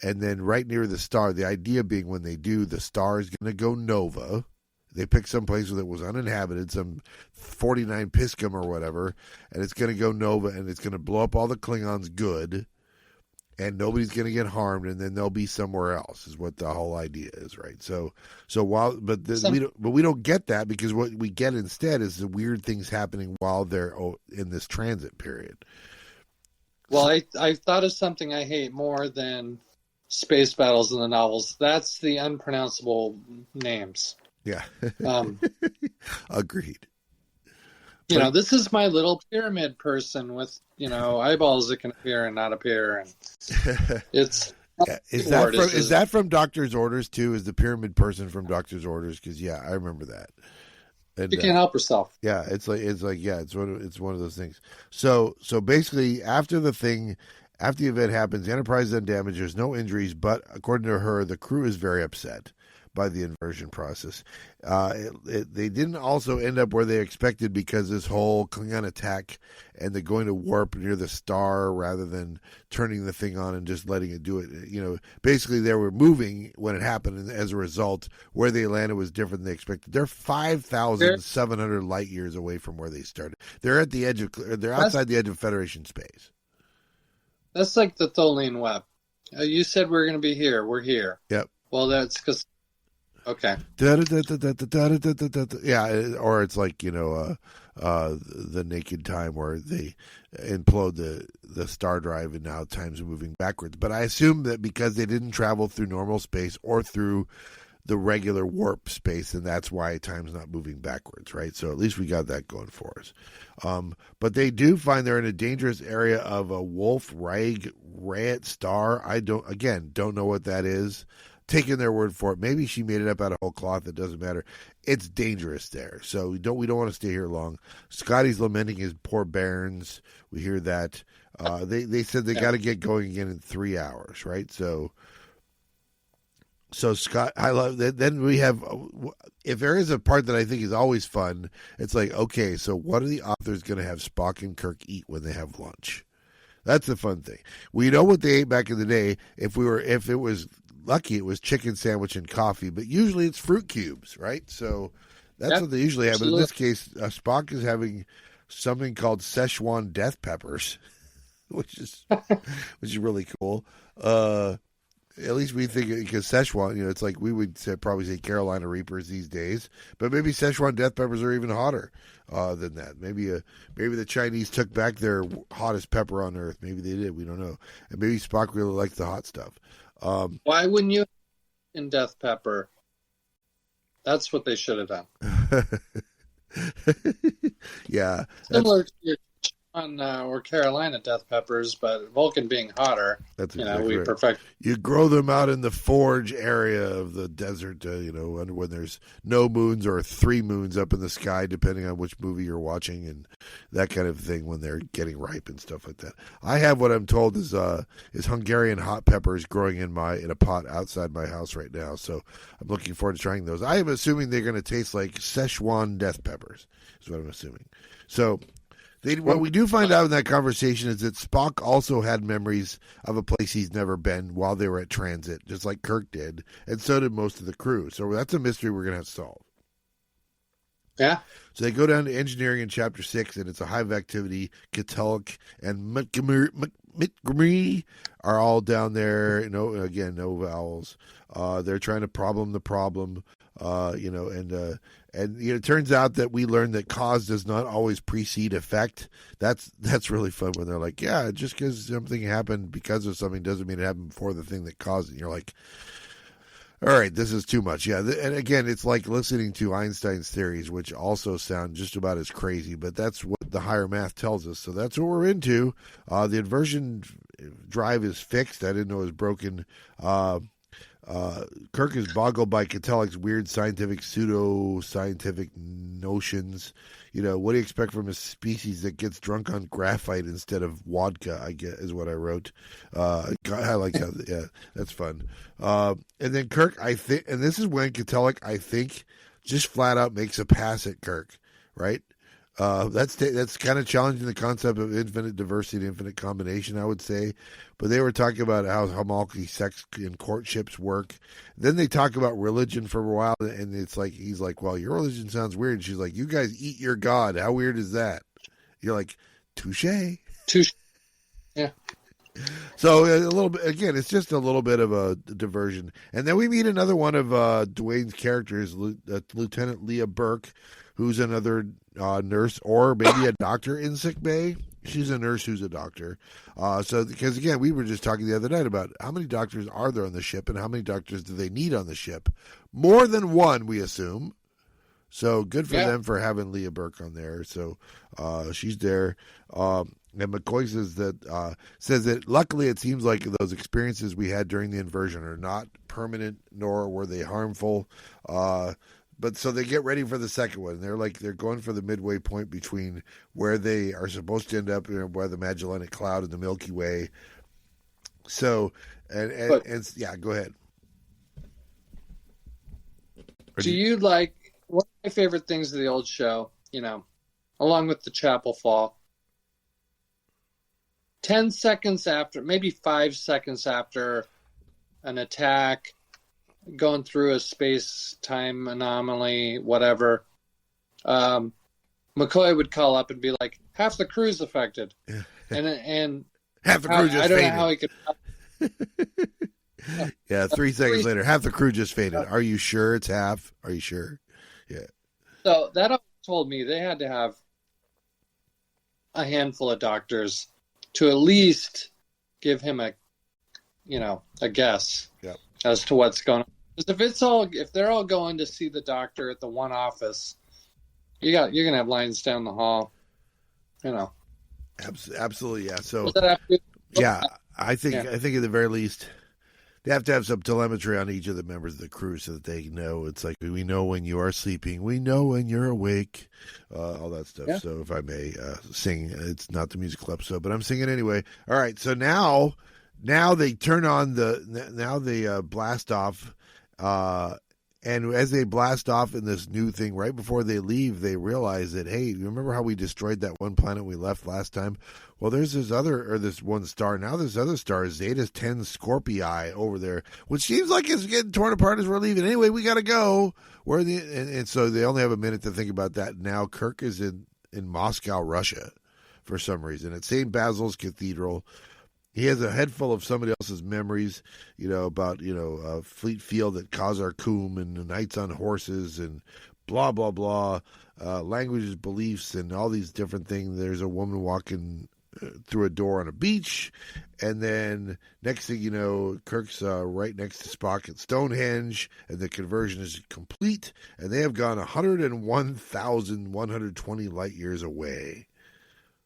And then right near the star, the idea being when they do, the star is going to go nova. They picked some place that was uninhabited, some 49 Piscum or whatever, and it's going to go nova, and it's going to blow up all the Klingons good, and nobody's going to get harmed, and then they'll be somewhere else. Is what the whole idea is, right? We don't get that, because what we get instead is the weird things happening while they're in this transit period. Well, I thought of something I hate more than space battles in the novels. That's the unpronounceable names. Yeah. Agreed. This is my little pyramid person with, eyeballs that can appear and not appear. And it's Is that from Doctor's Orders too? Is the pyramid person from Doctor's Orders? Because I remember that. And, you can't help herself. Yeah, it's one of those things. So basically, after the event happens, the Enterprise is undamaged. There's no injuries, but according to her, the crew is very upset by the inversion process. They didn't also end up where they expected, because this whole Klingon attack and the going to warp near the star rather than turning the thing on and just letting it do it. Basically they were moving when it happened, and as a result, where they landed was different than they expected. They're 5,700 light years away from where they started. They're at the edge they're outside the edge of Federation space. That's like the Tholian web. You said we're going to be here. We're here. Yep. Well, that's because. Okay. Yeah, or it's like the Naked Time, where they implode the star drive and now time's moving backwards. But I assume that because they didn't travel through normal space or through the regular warp space, and that's why time's not moving backwards, right? So at least we got that going for us. But they do find they're in a dangerous area of a Wolf Rayet star. I don't know what that is. Taking their word for it. Maybe she made it up out of whole cloth. It doesn't matter. It's dangerous there. So we don't want to stay here long. Scotty's lamenting his poor bairns. We hear that. They said they got to get going again in 3 hours, right? So Scott, I love that. Then we have, if there is a part that I think is always fun, it's like, okay, so what are the authors going to have Spock and Kirk eat when they have lunch? That's the fun thing. We know what they ate back in the day. If it was lucky, it was chicken sandwich and coffee, but usually it's fruit cubes, right? So that's what they usually have. But in this case, Spock is having something called Szechuan death peppers, which is really cool. At least we think, because Szechuan, it's like we would probably say Carolina Reapers these days, but maybe Szechuan death peppers are even hotter than that. Maybe the Chinese took back their hottest pepper on earth. Maybe they did. We don't know. And maybe Spock really likes the hot stuff. Why wouldn't you in Death Pepper. That's what they should have done. Yeah. Similar to your on or Carolina Death Peppers, but Vulcan being hotter, That's we right. perfect. You grow them out in the forge area of the desert, when there's no moons or 3 moons up in the sky, depending on which movie you're watching, and that kind of thing when they're getting ripe and stuff like that. I have what I'm told is Hungarian hot peppers growing in a pot outside my house right now, so I'm looking forward to trying those. I am assuming they're going to taste like Szechuan death peppers, is what I'm assuming. So. What we do find out in that conversation is that Spock also had memories of a place he's never been while they were at transit, just like Kirk did, and so did most of the crew. So that's a mystery we're going to have to solve. Yeah. So they go down to engineering in Chapter 6, and it's a hive activity. Katelik and Montgomery are all down there. Again, no vowels. They're trying to problem the problem, and it turns out that we learn that cause does not always precede effect. That's really fun when they're like, yeah, just because something happened because of something doesn't mean it happened before the thing that caused it. And you're like, all right, this is too much. Yeah, and again, it's like listening to Einstein's theories, which also sound just about as crazy, but that's what the higher math tells us. So that's what we're into. The inversion drive is fixed. I didn't know it was broken. Kirk is boggled by Katelik's weird pseudo-scientific notions. What do you expect from a species that gets drunk on graphite instead of vodka, I guess, is what I wrote. I like that. Yeah, that's fun. And then Kirk, I think, and this is when Katelik, I think, just flat out makes a pass at Kirk, right? That's kind of challenging the concept of infinite diversity, infinite combination, I would say. But they were talking about how homogeneous sex and courtships work. Then they talk about religion for a while, and it's like he's like, "Well, your religion sounds weird." And she's like, "You guys eat your god. How weird is that?" You're like, "Touche." Touche. Yeah. So a little bit again, it's just a little bit of a diversion, and then we meet another one of Duane's characters, Lieutenant Leah Burke, who's another nurse or maybe a doctor in sick bay. She's a nurse who's a doctor. Because again, we were just talking the other night about how many doctors are there on the ship and how many doctors do they need on the ship? More than one, we assume. So good for them for having Leah Burke on there. So she's there. And McCoy says that luckily it seems like those experiences we had during the inversion are not permanent, nor were they harmful. But so they get ready for the second one. They're going for the midway point between where they are supposed to end up, where the Magellanic Cloud and the Milky Way. So, and yeah, go ahead. Do you like one of my favorite things of the old show? Along with the Chapel Fall. 10 seconds after, maybe 5 seconds after an attack, going through a space-time anomaly, whatever, McCoy would call up and be like, half the crew's affected. and half the crew just fainted. I don't know how he could... Yeah, 3 seconds later, half the crew just fainted. Are you sure it's half? Are you sure? Yeah. So that told me they had to have a handful of doctors to at least give him a guess as to what's going on. Because if they're all going to see the doctor at the one office, you're gonna have lines down the hall. Absolutely, yeah. So yeah, I think at the very least they have to have some telemetry on each of the members of the crew so that they know. It's like, we know when you are sleeping, we know when you're awake, all that stuff. Yeah. So if I may sing, it's not the musical episode, but I'm singing anyway. All right, so now they turn on they blast off, and as they blast off in this new thing, right before they leave, they realize that, hey, you remember how we destroyed that one planet we left last time? Well, there's this one star. Now there's other stars, Zeta 10 Scorpii over there, which seems like it's getting torn apart as we're leaving. Anyway, we got to go. And so they only have a minute to think about that. Now Kirk is in Moscow, Russia, for some reason, at St. Basil's Cathedral. He has a head full of somebody else's memories, about, a fleet field at Khazar Kum and the knights on horses and blah, blah, blah, languages, beliefs, and all these different things. There's a woman walking through a door on a beach. And then next thing you know, Kirk's right next to Spock at Stonehenge, and the conversion is complete. And they have gone 101,120 light years away.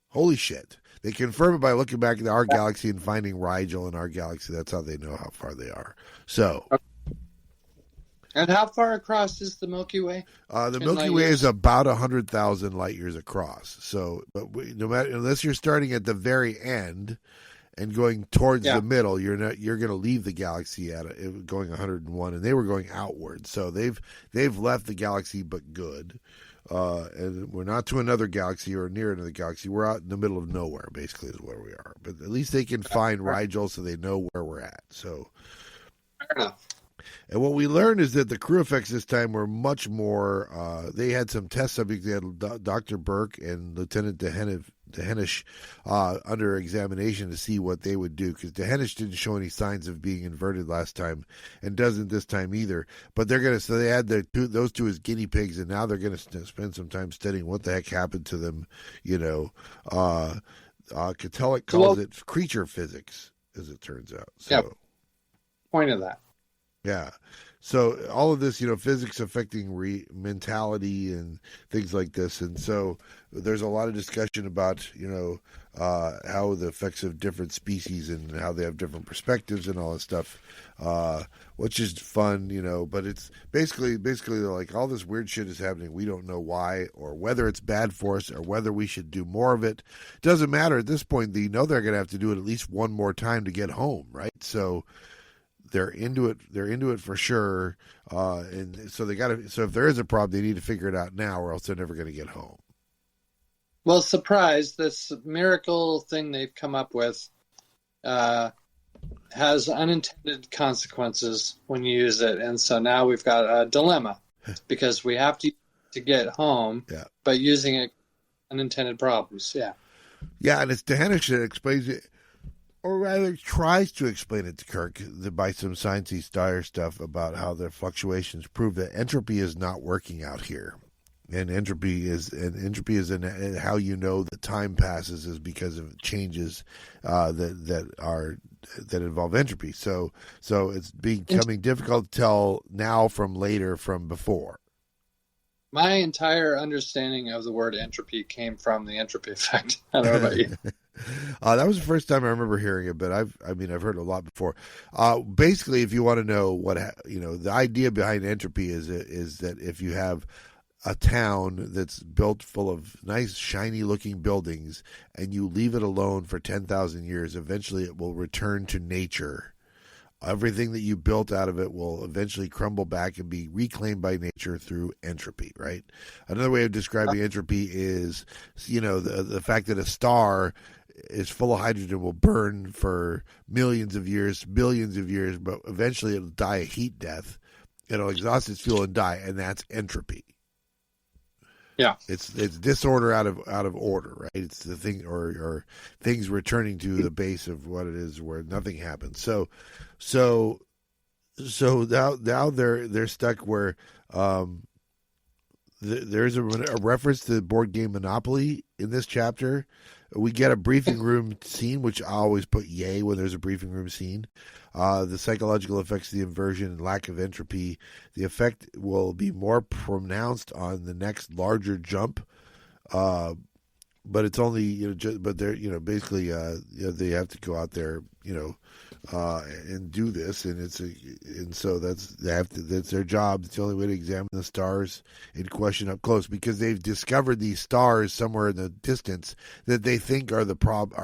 Holy shit. They confirm it by looking back at our galaxy and finding Rigel in our galaxy. That's how they know how far they are. So. And how far across is the Milky Way? The Milky Way is about 100,000 light years across. So, but no matter, unless you're starting at the very end and going towards the middle, you're going to leave the galaxy at going 101, and they were going outward. So they've left the galaxy, but good. And we're not to another galaxy or near another galaxy. We're out in the middle of nowhere, basically, is where we are. But at least they can find Rigel, so they know where we're at. So, fair enough. And what we learned is that the crew effects this time were much more. They had some test subjects. They had Dr. Burke and Lieutenant Dehenish under examination to see what they would do, because Dehenish didn't show any signs of being inverted last time and doesn't this time either. But they're going to, so they had those two as guinea pigs, and now they're going to spend some time studying what the heck happened to them. Catellic calls it creature physics, as it turns out. So, point of that. Yeah. So all of this, physics affecting mentality and things like this. And so there's a lot of discussion about, how the effects of different species and how they have different perspectives and all that stuff, which is fun, but it's basically like all this weird shit is happening. We don't know why or whether it's bad for us or whether we should do more of it. Doesn't matter at this point. They're going to have to do it at least one more time to get home, right? So they're into it. They're into it for sure, and so they got to. So if there is a problem, they need to figure it out now, or else they're never going to get home. Well, surprise! This miracle thing they've come up with has unintended consequences when you use it, and so now we've got a dilemma because we have to get home, but using it unintended problems. Yeah, and it's Dehenish that explains it. Or rather, tries to explain it to Kirk by some sciencey style stuff about how the fluctuations prove that entropy is not working out here, and entropy is in how that time passes is because of changes that involve entropy. So it's becoming difficult to tell now from later from before. My entire understanding of the word entropy came from the entropy effect. I don't know about you. That was the first time I remember hearing it, but I've heard it a lot before. Basically, if you want to know the idea behind entropy is that if you have a town that's built full of nice, shiny-looking buildings, and you leave it alone for 10,000 years, eventually it will return to nature. Everything that you built out of it will eventually crumble back and be reclaimed by nature through entropy, right? Another way of describing entropy is, the fact that a star is full of hydrogen will burn for millions of years, billions of years, but eventually it'll die a heat death. It'll exhaust its fuel and die, and that's entropy. Yeah, it's disorder out of order, right? It's the thing or things returning to the base of what it is, where nothing happens. So now they're stuck where there's a reference to the board game Monopoly in this chapter. We get a briefing room scene, which I always put yay when there's a briefing room scene. The psychological effects of the inversion and lack of entropy. The effect will be more pronounced on the next larger jump. But it's only, but they're, basically, they have to go out there, and do this, and so that's their job. It's the only way to examine the stars in question up close, because they've discovered these stars somewhere in the distance that they think are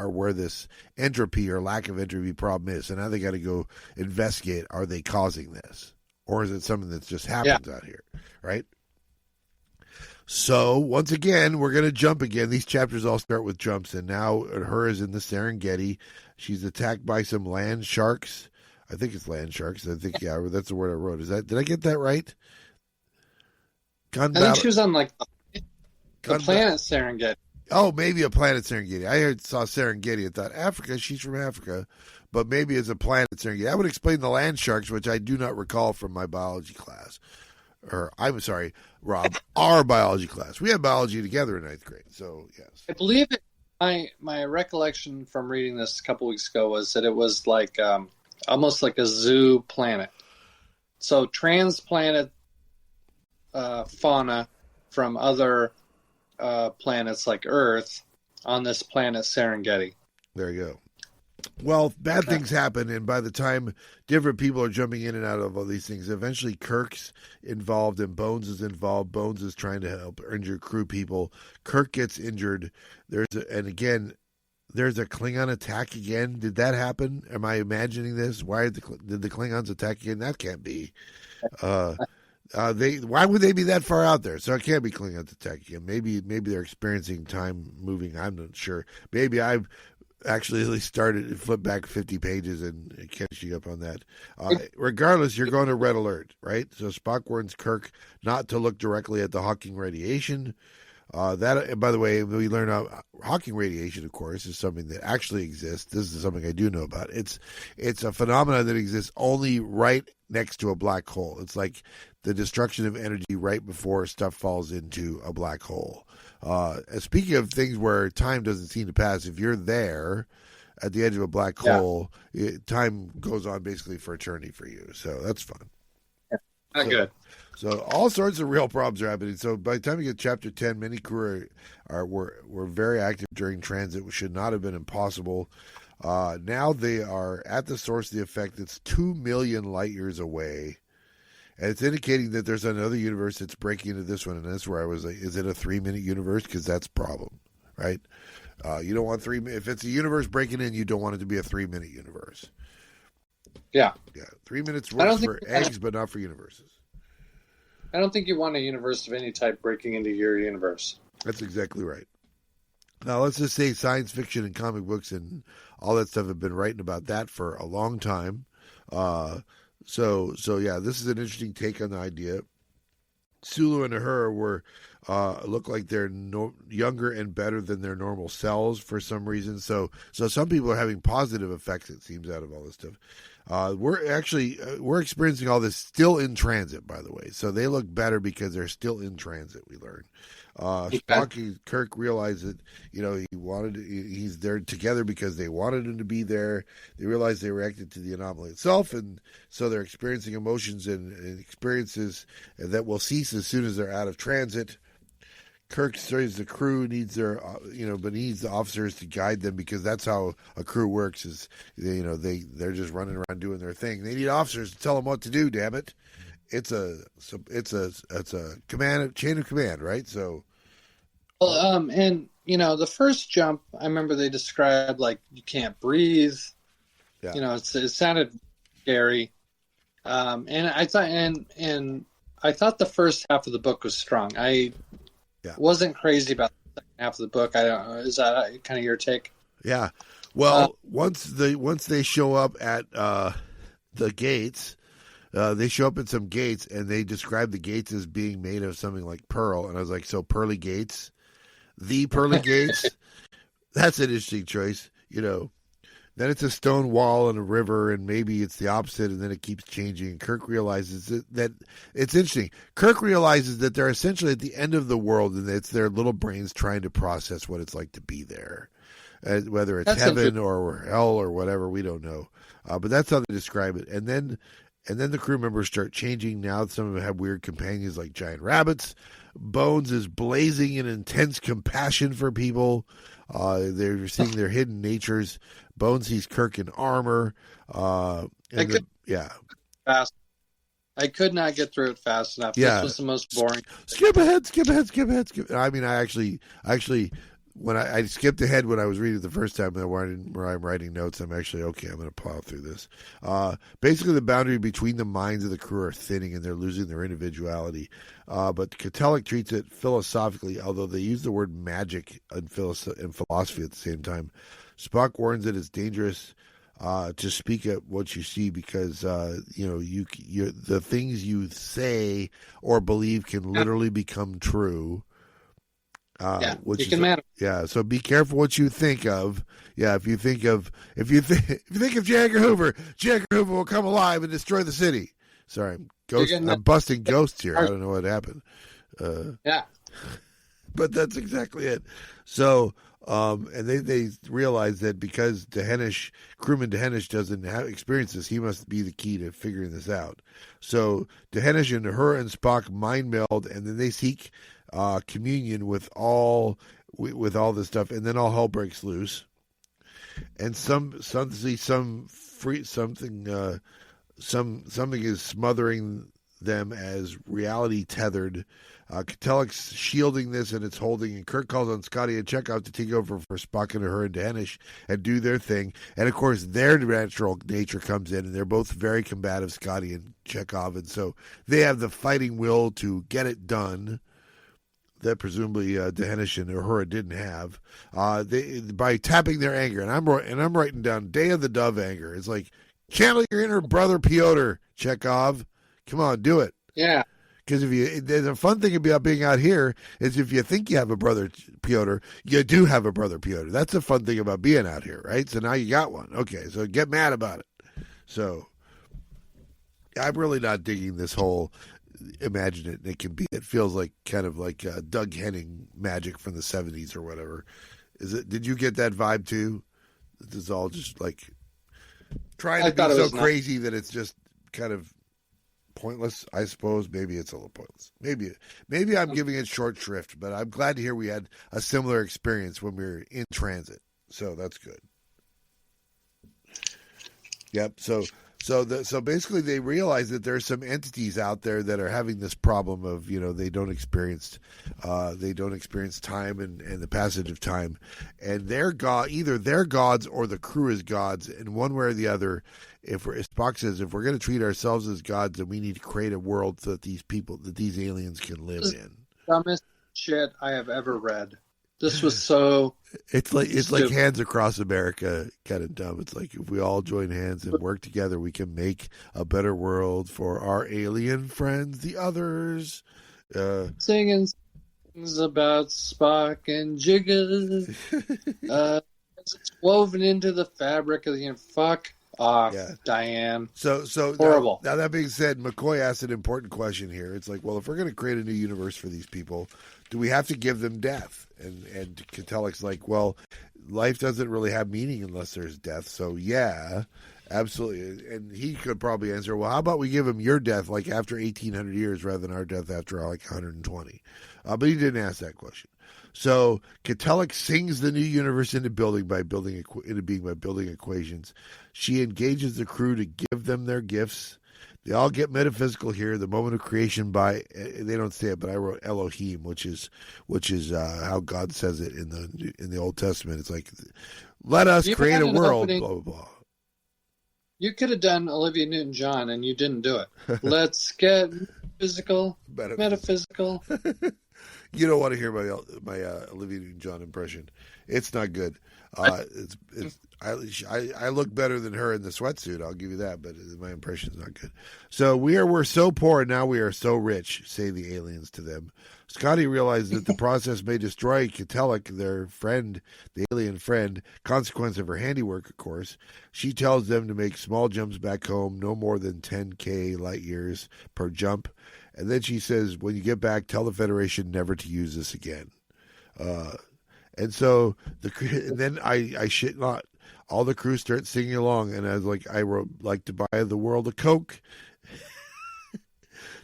where this entropy or lack of entropy problem is. So now they got to go investigate: are they causing this, or is it something that's just happens out here, right? So, once again, we're going to jump again. These chapters all start with jumps, and now her is in the Serengeti. She's attacked by some land sharks. I think it's land sharks. I think, that's the word I wrote. Did I get that right? I think she was on, the planet Serengeti. Oh, maybe a planet Serengeti. I saw Serengeti and thought, Africa, she's from Africa. But maybe it's a planet Serengeti. That would explain the land sharks, which I do not recall from my biology class. Or, I'm sorry, Rob, our biology class. We had biology together in 9th grade, so yes. I believe My recollection from reading this a couple weeks ago was that it was like almost like a zoo planet. So transplanted fauna from other planets like Earth on this planet Serengeti. There you go. Well, bad things happen, and by the time different people are jumping in and out of all these things, eventually Kirk's involved and Bones is involved. Bones is trying to help injured crew people. Kirk gets injured. There's a Klingon attack again. Did that happen? Am I imagining this? Why did the Klingons attack again? That can't be. Why would they be that far out there? So it can't be Klingons attack again. Maybe they're experiencing time moving. I'm not sure. Maybe I've actually at least started to flip back 50 pages and catch you up on that. Regardless, you're going to red alert, right? So Spock warns Kirk not to look directly at the Hawking radiation. That, by the way, we learn Hawking radiation, of course, is something that actually exists. This is something I do know about. It's a phenomenon that exists only right next to a black hole. It's like the destruction of energy right before stuff falls into a black hole. Speaking of things where time doesn't seem to pass, if you're there at the edge of a black hole, time goes on basically for eternity for you. So that's fun. Not good. So all sorts of real problems are happening. So by the time you get Chapter 10, many crew were very active during transit, which should not have been impossible. Now they are at the source of the effect that's 2 million light years away. And it's indicating that there's another universe that's breaking into this one. And that's where I was like, is it a 3-minute universe? Because that's a problem, right? You don't want if it's a universe breaking in, you don't want it to be a 3-minute universe. Yeah. 3 minutes works for eggs, but not for universes. I don't think you want a universe of any type breaking into your universe. That's exactly right. Now, let's just say science fiction and comic books and all that stuff have been writing about that for a long time. So yeah, this is an interesting take on the idea. Sulu and Uhura look like they're younger and better than their normal selves for some reason. So some people are having positive effects, it seems, out of all this stuff. We're experiencing all this still in transit, by the way. So they look better because they're still in transit, we learn. Spock and Kirk realize that, he's there together because they wanted him to be there. They realize they reacted to the anomaly itself, and so they're experiencing emotions and experiences that will cease as soon as they're out of transit. Kirk says the crew needs but needs the officers to guide them, because that's how a crew works. Is they're just running around doing their thing. They need officers to tell them what to do. Damn it! It's a chain of command, right? So, and the first jump, I remember they described like you can't breathe. Yeah. It sounded scary. And I thought the first half of the book was strong. I wasn't crazy about the second half of the book. Is that kind of your take? Yeah. Well, once they show up at the gates, they show up at some gates, and they describe the gates as being made of something like pearl. And I was like, so pearly gates, the pearly gates. That's an interesting choice. Then it's a stone wall and a river, and maybe it's the opposite, and then it keeps changing. Kirk realizes that it's interesting. Kirk realizes that they're essentially at the end of the world, and it's their little brains trying to process what it's like to be there. Whether it's heaven or hell or whatever, we don't know. But that's how they describe it. And then the crew members start changing. Now some of them have weird companions like giant rabbits. Bones is blazing in intense compassion for people. They're seeing their hidden natures. Bones sees Kirk in armor. Fast. I could not get through it fast enough. Yeah. This was the most boring. Skip ahead. I mean, I actually, when I skipped ahead when I was reading it the first time, where I'm writing notes, I'm actually, okay, I'm going to plow through this. Basically, the boundary between the minds of the crew are thinning, and they're losing their individuality. But Catelic treats it philosophically, although they use the word magic and philosophy at the same time. Spock warns that it's dangerous to speak at what you see, because the things you say or believe can literally become true. Which is matter. Yeah, so be careful what you think of. Yeah, if you think of J. Edgar Hoover will come alive and destroy the city. Sorry, I'm busting ghosts here. I don't know what happened. Yeah, but that's exactly it. So And they realize that because crewman Dehenish doesn't experience this, he must be the key to figuring this out. So Dehenish and her and Spock mind meld, and then they seek communion with all this stuff, and then all hell breaks loose. And something is smothering them as reality tethered. Katelek's shielding this, and it's holding. And Kirk calls on Scotty and Chekhov to take over for Spock and her and Danish and do their thing. And of course, their natural nature comes in, and they're both very combative, Scotty and Chekhov, and so they have the fighting will to get it done that presumably Dehenish and Uhura didn't have. By tapping their anger, and I'm writing down Day of the Dove anger. It's like channel your inner brother Piotr, Chekhov. Come on, do it. Yeah. Because the fun thing about being out here is if you think you have a brother Piotr, you do have a brother Piotr. That's the fun thing about being out here, right? So now you got one. Okay, so get mad about it. So I'm really not digging this whole imagine it. It feels like kind of like Doug Henning magic from the 70s or whatever. Did you get that vibe too? This is all just like trying to be so crazy that it's just kind of pointless, I suppose. Maybe it's a little pointless. Maybe I'm giving it short shrift, but I'm glad to hear we had a similar experience when we were in transit. So that's good. Yep. So basically they realize that there's some entities out there that are having this problem of, they don't experience time and the passage of time, and either they're gods or the crew is gods, and one way or the other. As Spock says, if we're going to treat ourselves as gods, then we need to create a world so that these aliens can live in. Dumbest shit I have ever read. This was so. It's like Hands Across America, kind of dumb. It's like if we all join hands and work together, we can make a better world for our alien friends, the others. Singing songs about Spock and Jigga. It's woven into the fabric of the fuck off, yeah. Diane. So horrible. Now that being said, McCoy asked an important question here. It's like, well, if we're going to create a new universe for these people, do we have to give them death? And Katelek's like, well, life doesn't really have meaning unless there's death. So yeah, absolutely. And he could probably answer, well, how about we give them your death like after 1,800 years rather than our death after like 120? But he didn't ask that question. So Katelek sings the new universe into being by building equations. She engages the crew to give them their gifts. They all get metaphysical here. The moment of creation by, they don't say it, but I wrote Elohim, which is how God says it in the Old Testament. It's like, let us create a world, blah, blah, blah. You could have done Olivia Newton-John, and you didn't do it. Let's get metaphysical. You don't want to hear my Olivia Newton-John impression. It's not good. I look better than her in the sweatsuit. I'll give you that, but my impression's not good. So we're so poor, and now we are so rich, say the aliens to them. Scotty realizes that the process may destroy Katelek, their friend, the alien friend, consequence of her handiwork, of course. She tells them to make small jumps back home, no more than 10K light years per jump. And then she says, when you get back, tell the Federation never to use this again. And so then I shit not. All the crew start singing along, and I was like, I wrote, like to buy the world a Coke.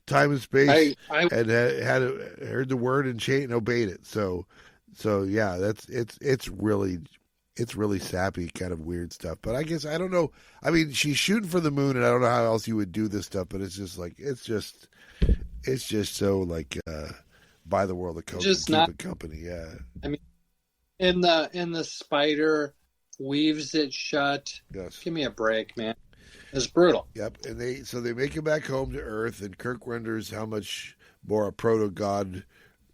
Time and space, and heard the word and obeyed it. So yeah, it's really sappy, kind of weird stuff. But I guess I don't know. I mean, she's shooting for the moon, and I don't know how else you would do this stuff. But it's just like it's just so like buy the world a Coke, just and keep it company. Yeah, I mean, in the spider weaves it shut. Yes, give me a break, man. It's brutal. Yep, and they make it back home to Earth, and Kirk wonders how much more a proto-god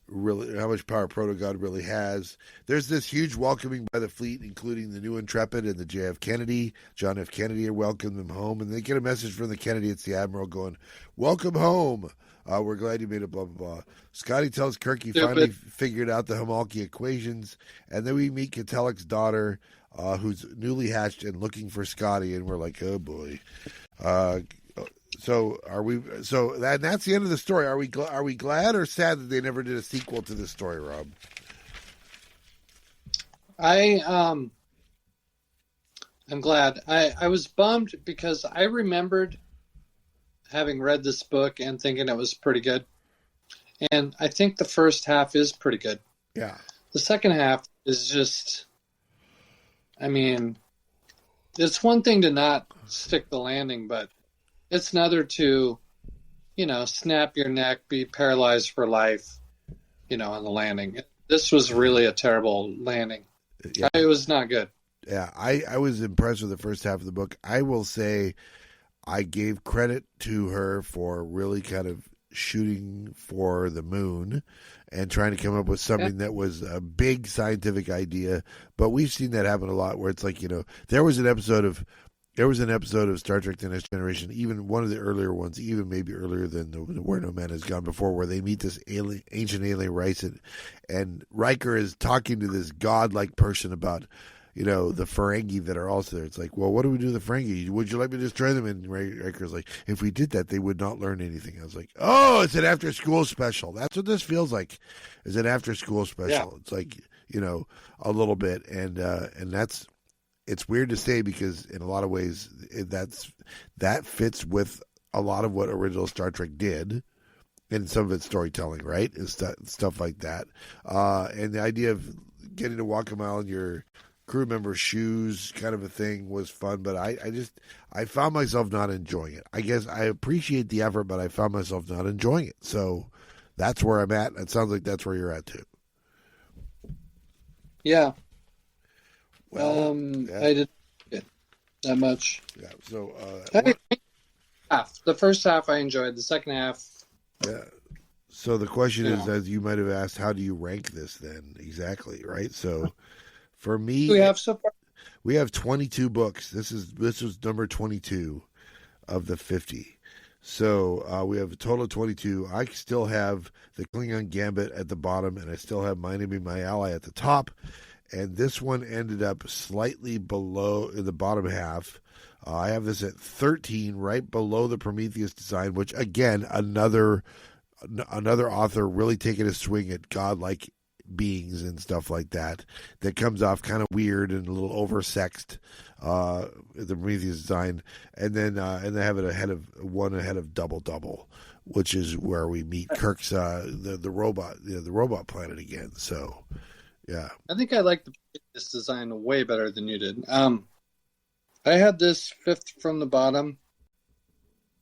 how much power proto-god really has. There's this huge welcoming by the fleet, including the new Intrepid and the John F. Kennedy welcomed them home, and they get a message from the Kennedy. It's the Admiral going, "Welcome home. We're glad you made it, blah, blah, blah." Scotty tells Kirk he finally figured out the Homolki equations, and then we meet Katelek's daughter, who's newly hatched and looking for Scotty, and we're like, oh boy. So that's the end of the story. Are we glad or sad that they never did a sequel to this story, Rob? I I'm glad. I was bummed because I remembered having read this book and thinking it was pretty good. And I think the first half is pretty good. Yeah. The second half is just, I mean, it's one thing to not stick the landing, but it's another to, snap your neck, be paralyzed for life, on the landing. This was really a terrible landing. Yeah. It was not good. Yeah, I was impressed with the first half of the book. I will say I gave credit to her for really kind of shooting for the moon and trying to come up with something that was a big scientific idea. But we've seen that happen a lot where it's like, there was an episode of Star Trek The Next Generation, even one of the earlier ones, even maybe earlier than Where No Man Has Gone Before, where they meet this ancient alien race, and Riker is talking to this godlike person about the Ferengi that are also there. It's like, well, what do we do with the Ferengi? Would you like me to destroy them? And Riker's like, if we did that, they would not learn anything. I was like, oh, it's an after-school special. That's what this feels like, is an after-school special. Yeah. It's like, a little bit. And it's weird to say because in a lot of ways that fits with a lot of what original Star Trek did in some of its storytelling, right? And stuff like that. And the idea of getting to walk a mile in your crew member's shoes kind of a thing was fun, but I found myself not enjoying it. I guess I appreciate the effort, but I found myself not enjoying it. So that's where I'm at. It sounds like that's where you're at too. Yeah. Well, I didn't get that much. Yeah. So the first half I enjoyed. The second half. Yeah. So the question is, as you might have asked, how do you rank this then? Exactly, right? So for me, we have 22 books. This was number 22 of the 50. So we have a total of 22. I still have the Klingon Gambit at the bottom, and I still have My Enemy, My Ally at the top. And this one ended up slightly below in the bottom half. I have this at 13, right below the Prometheus design, which, again, another author really taking a swing at godlike beings and stuff like that comes off kind of weird and a little oversexed, the Prometheus design. And then I have it ahead of Double Double, which is where we meet Kirk's the robot planet again. So yeah, I think I like this design way better than you did. I had this fifth from the bottom,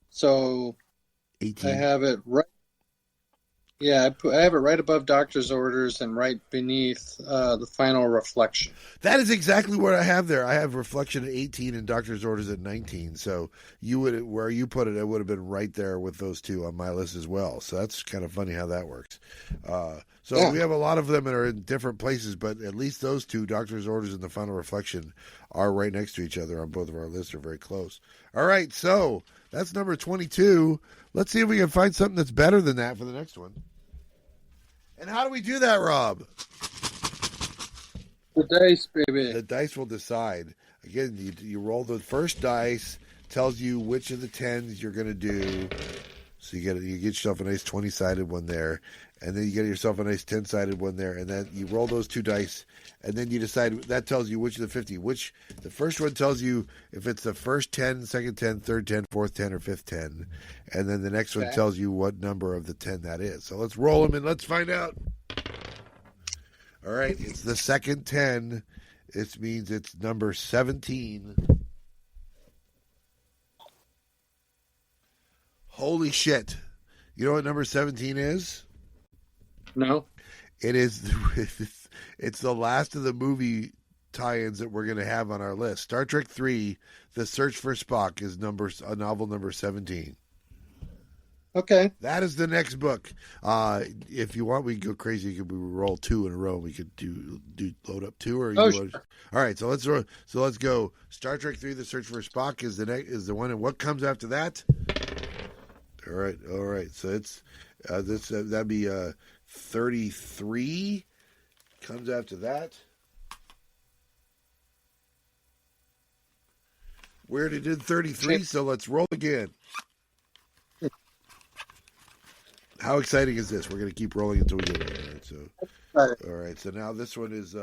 so 18. I have it right. Yeah, I have it right above Doctor's Orders and right beneath the Final Reflection. That is exactly what I have there. I have Reflection at 18 and Doctor's Orders at 19. So where you put it, it would have been right there with those two on my list as well. So that's kind of funny how that works. We have a lot of them that are in different places, but at least those two, Doctor's Orders and the Final Reflection, are right next to each other on both of our lists. Are very close. All right, so that's number 22. Let's see if we can find something that's better than that for the next one. And how do we do that, Rob? The dice, baby. The dice will decide. Again, you roll the first dice, tells you which of the 10s you're going to do. So you get yourself a nice 20-sided one there, and then you get yourself a nice 10-sided one there, and then you roll those two dice, and then you decide. That tells you which of the 50. The first one tells you if it's the first 10, second 10, third 10, fourth 10, or fifth 10, and then the next one tells you what number of the 10 that is. So let's roll them and let's find out. All right, it's the second 10. It means it's number 17. Holy shit. You know what number 17 is? No. It is. It's the last of the movie tie-ins that we're going to have on our list. Star Trek 3, The Search for Spock is novel number 17. Okay. That is the next book. If you want, we can go crazy. We could roll two in a row. We could do load up two, or sure. All right. So let's go. Star Trek 3: The Search for Spock is the one, and what comes after that? All right. So it's that'd be 33 comes after that. We already did 33, so let's roll again. How exciting is this? We're going to keep rolling until we get it. All right, so now this one is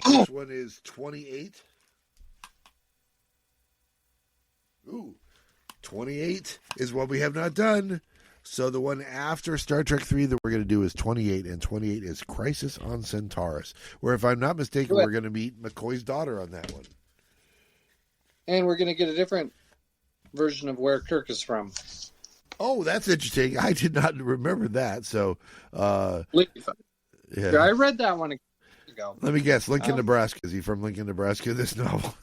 This one is 28. Ooh, 28 is what we have not done. So the one after Star Trek 3 that we're going to do is 28, and 28 is Crisis on Centaurus, where, if I'm not mistaken, we're going to meet McCoy's daughter on that one. And we're going to get a different version of where Kirk is from. Oh, that's interesting. I did not remember that. So, yeah, I read that one ago. Let me guess. Lincoln, Nebraska. Is he from Lincoln, Nebraska, this novel?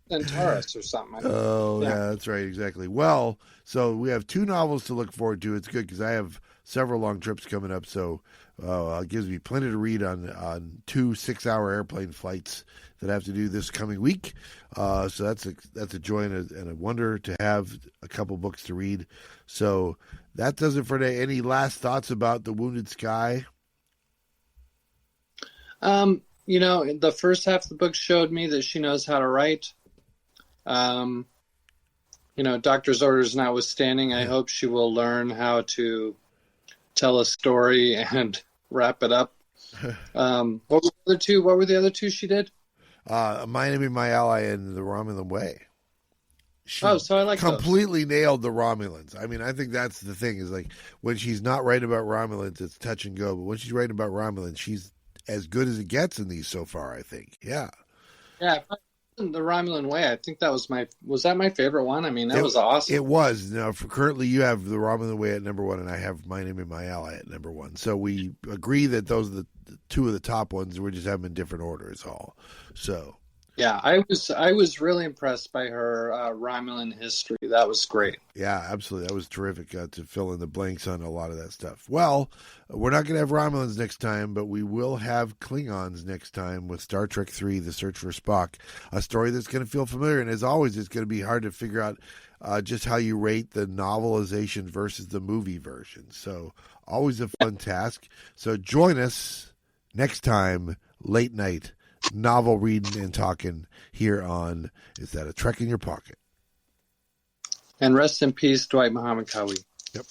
Centaurus or something. Oh, yeah, that's right. Exactly. Well, so we have 2 novels to look forward to. It's good because I have several long trips coming up. So it gives me plenty to read on 2 6-hour airplane flights that I have to do this coming week. So that's a joy and a wonder to have a couple books to read. So that does it for today. Any last thoughts about The Wounded Sky? The first half of the book showed me that she knows how to write. Doctor's orders notwithstanding, I hope she will learn how to tell a story and wrap it up. What were the other two she did? My Enemy, My Ally, and The Romulan Way. So I like completely nailed the Romulans. I mean, I think that's the thing, is like when she's not writing about Romulans, it's touch and go. But when she's writing about Romulans, she's as good as it gets in these so far, I think. Yeah. Yeah. The Romulan Way, I think that was my favorite one. I mean, that was awesome. It was. Now, currently you have The Romulan Way at number 1, and I have My Enemy, My Ally at number 1. So we agree that those are the 2 of the top ones. We just have them in different orders, all. So. Yeah, I was really impressed by her Romulan history. That was great. Yeah, absolutely. That was terrific to fill in the blanks on a lot of that stuff. Well, we're not going to have Romulans next time, but we will have Klingons next time with Star Trek 3, The Search for Spock, a story that's going to feel familiar. And as always, it's going to be hard to figure out just how you rate the novelization versus the movie version. So always a fun task. So join us next time, late night, novel reading and talking here on Is That a Trek in Your Pocket? And rest in peace, Dwight Muhammad Qawi. Yep.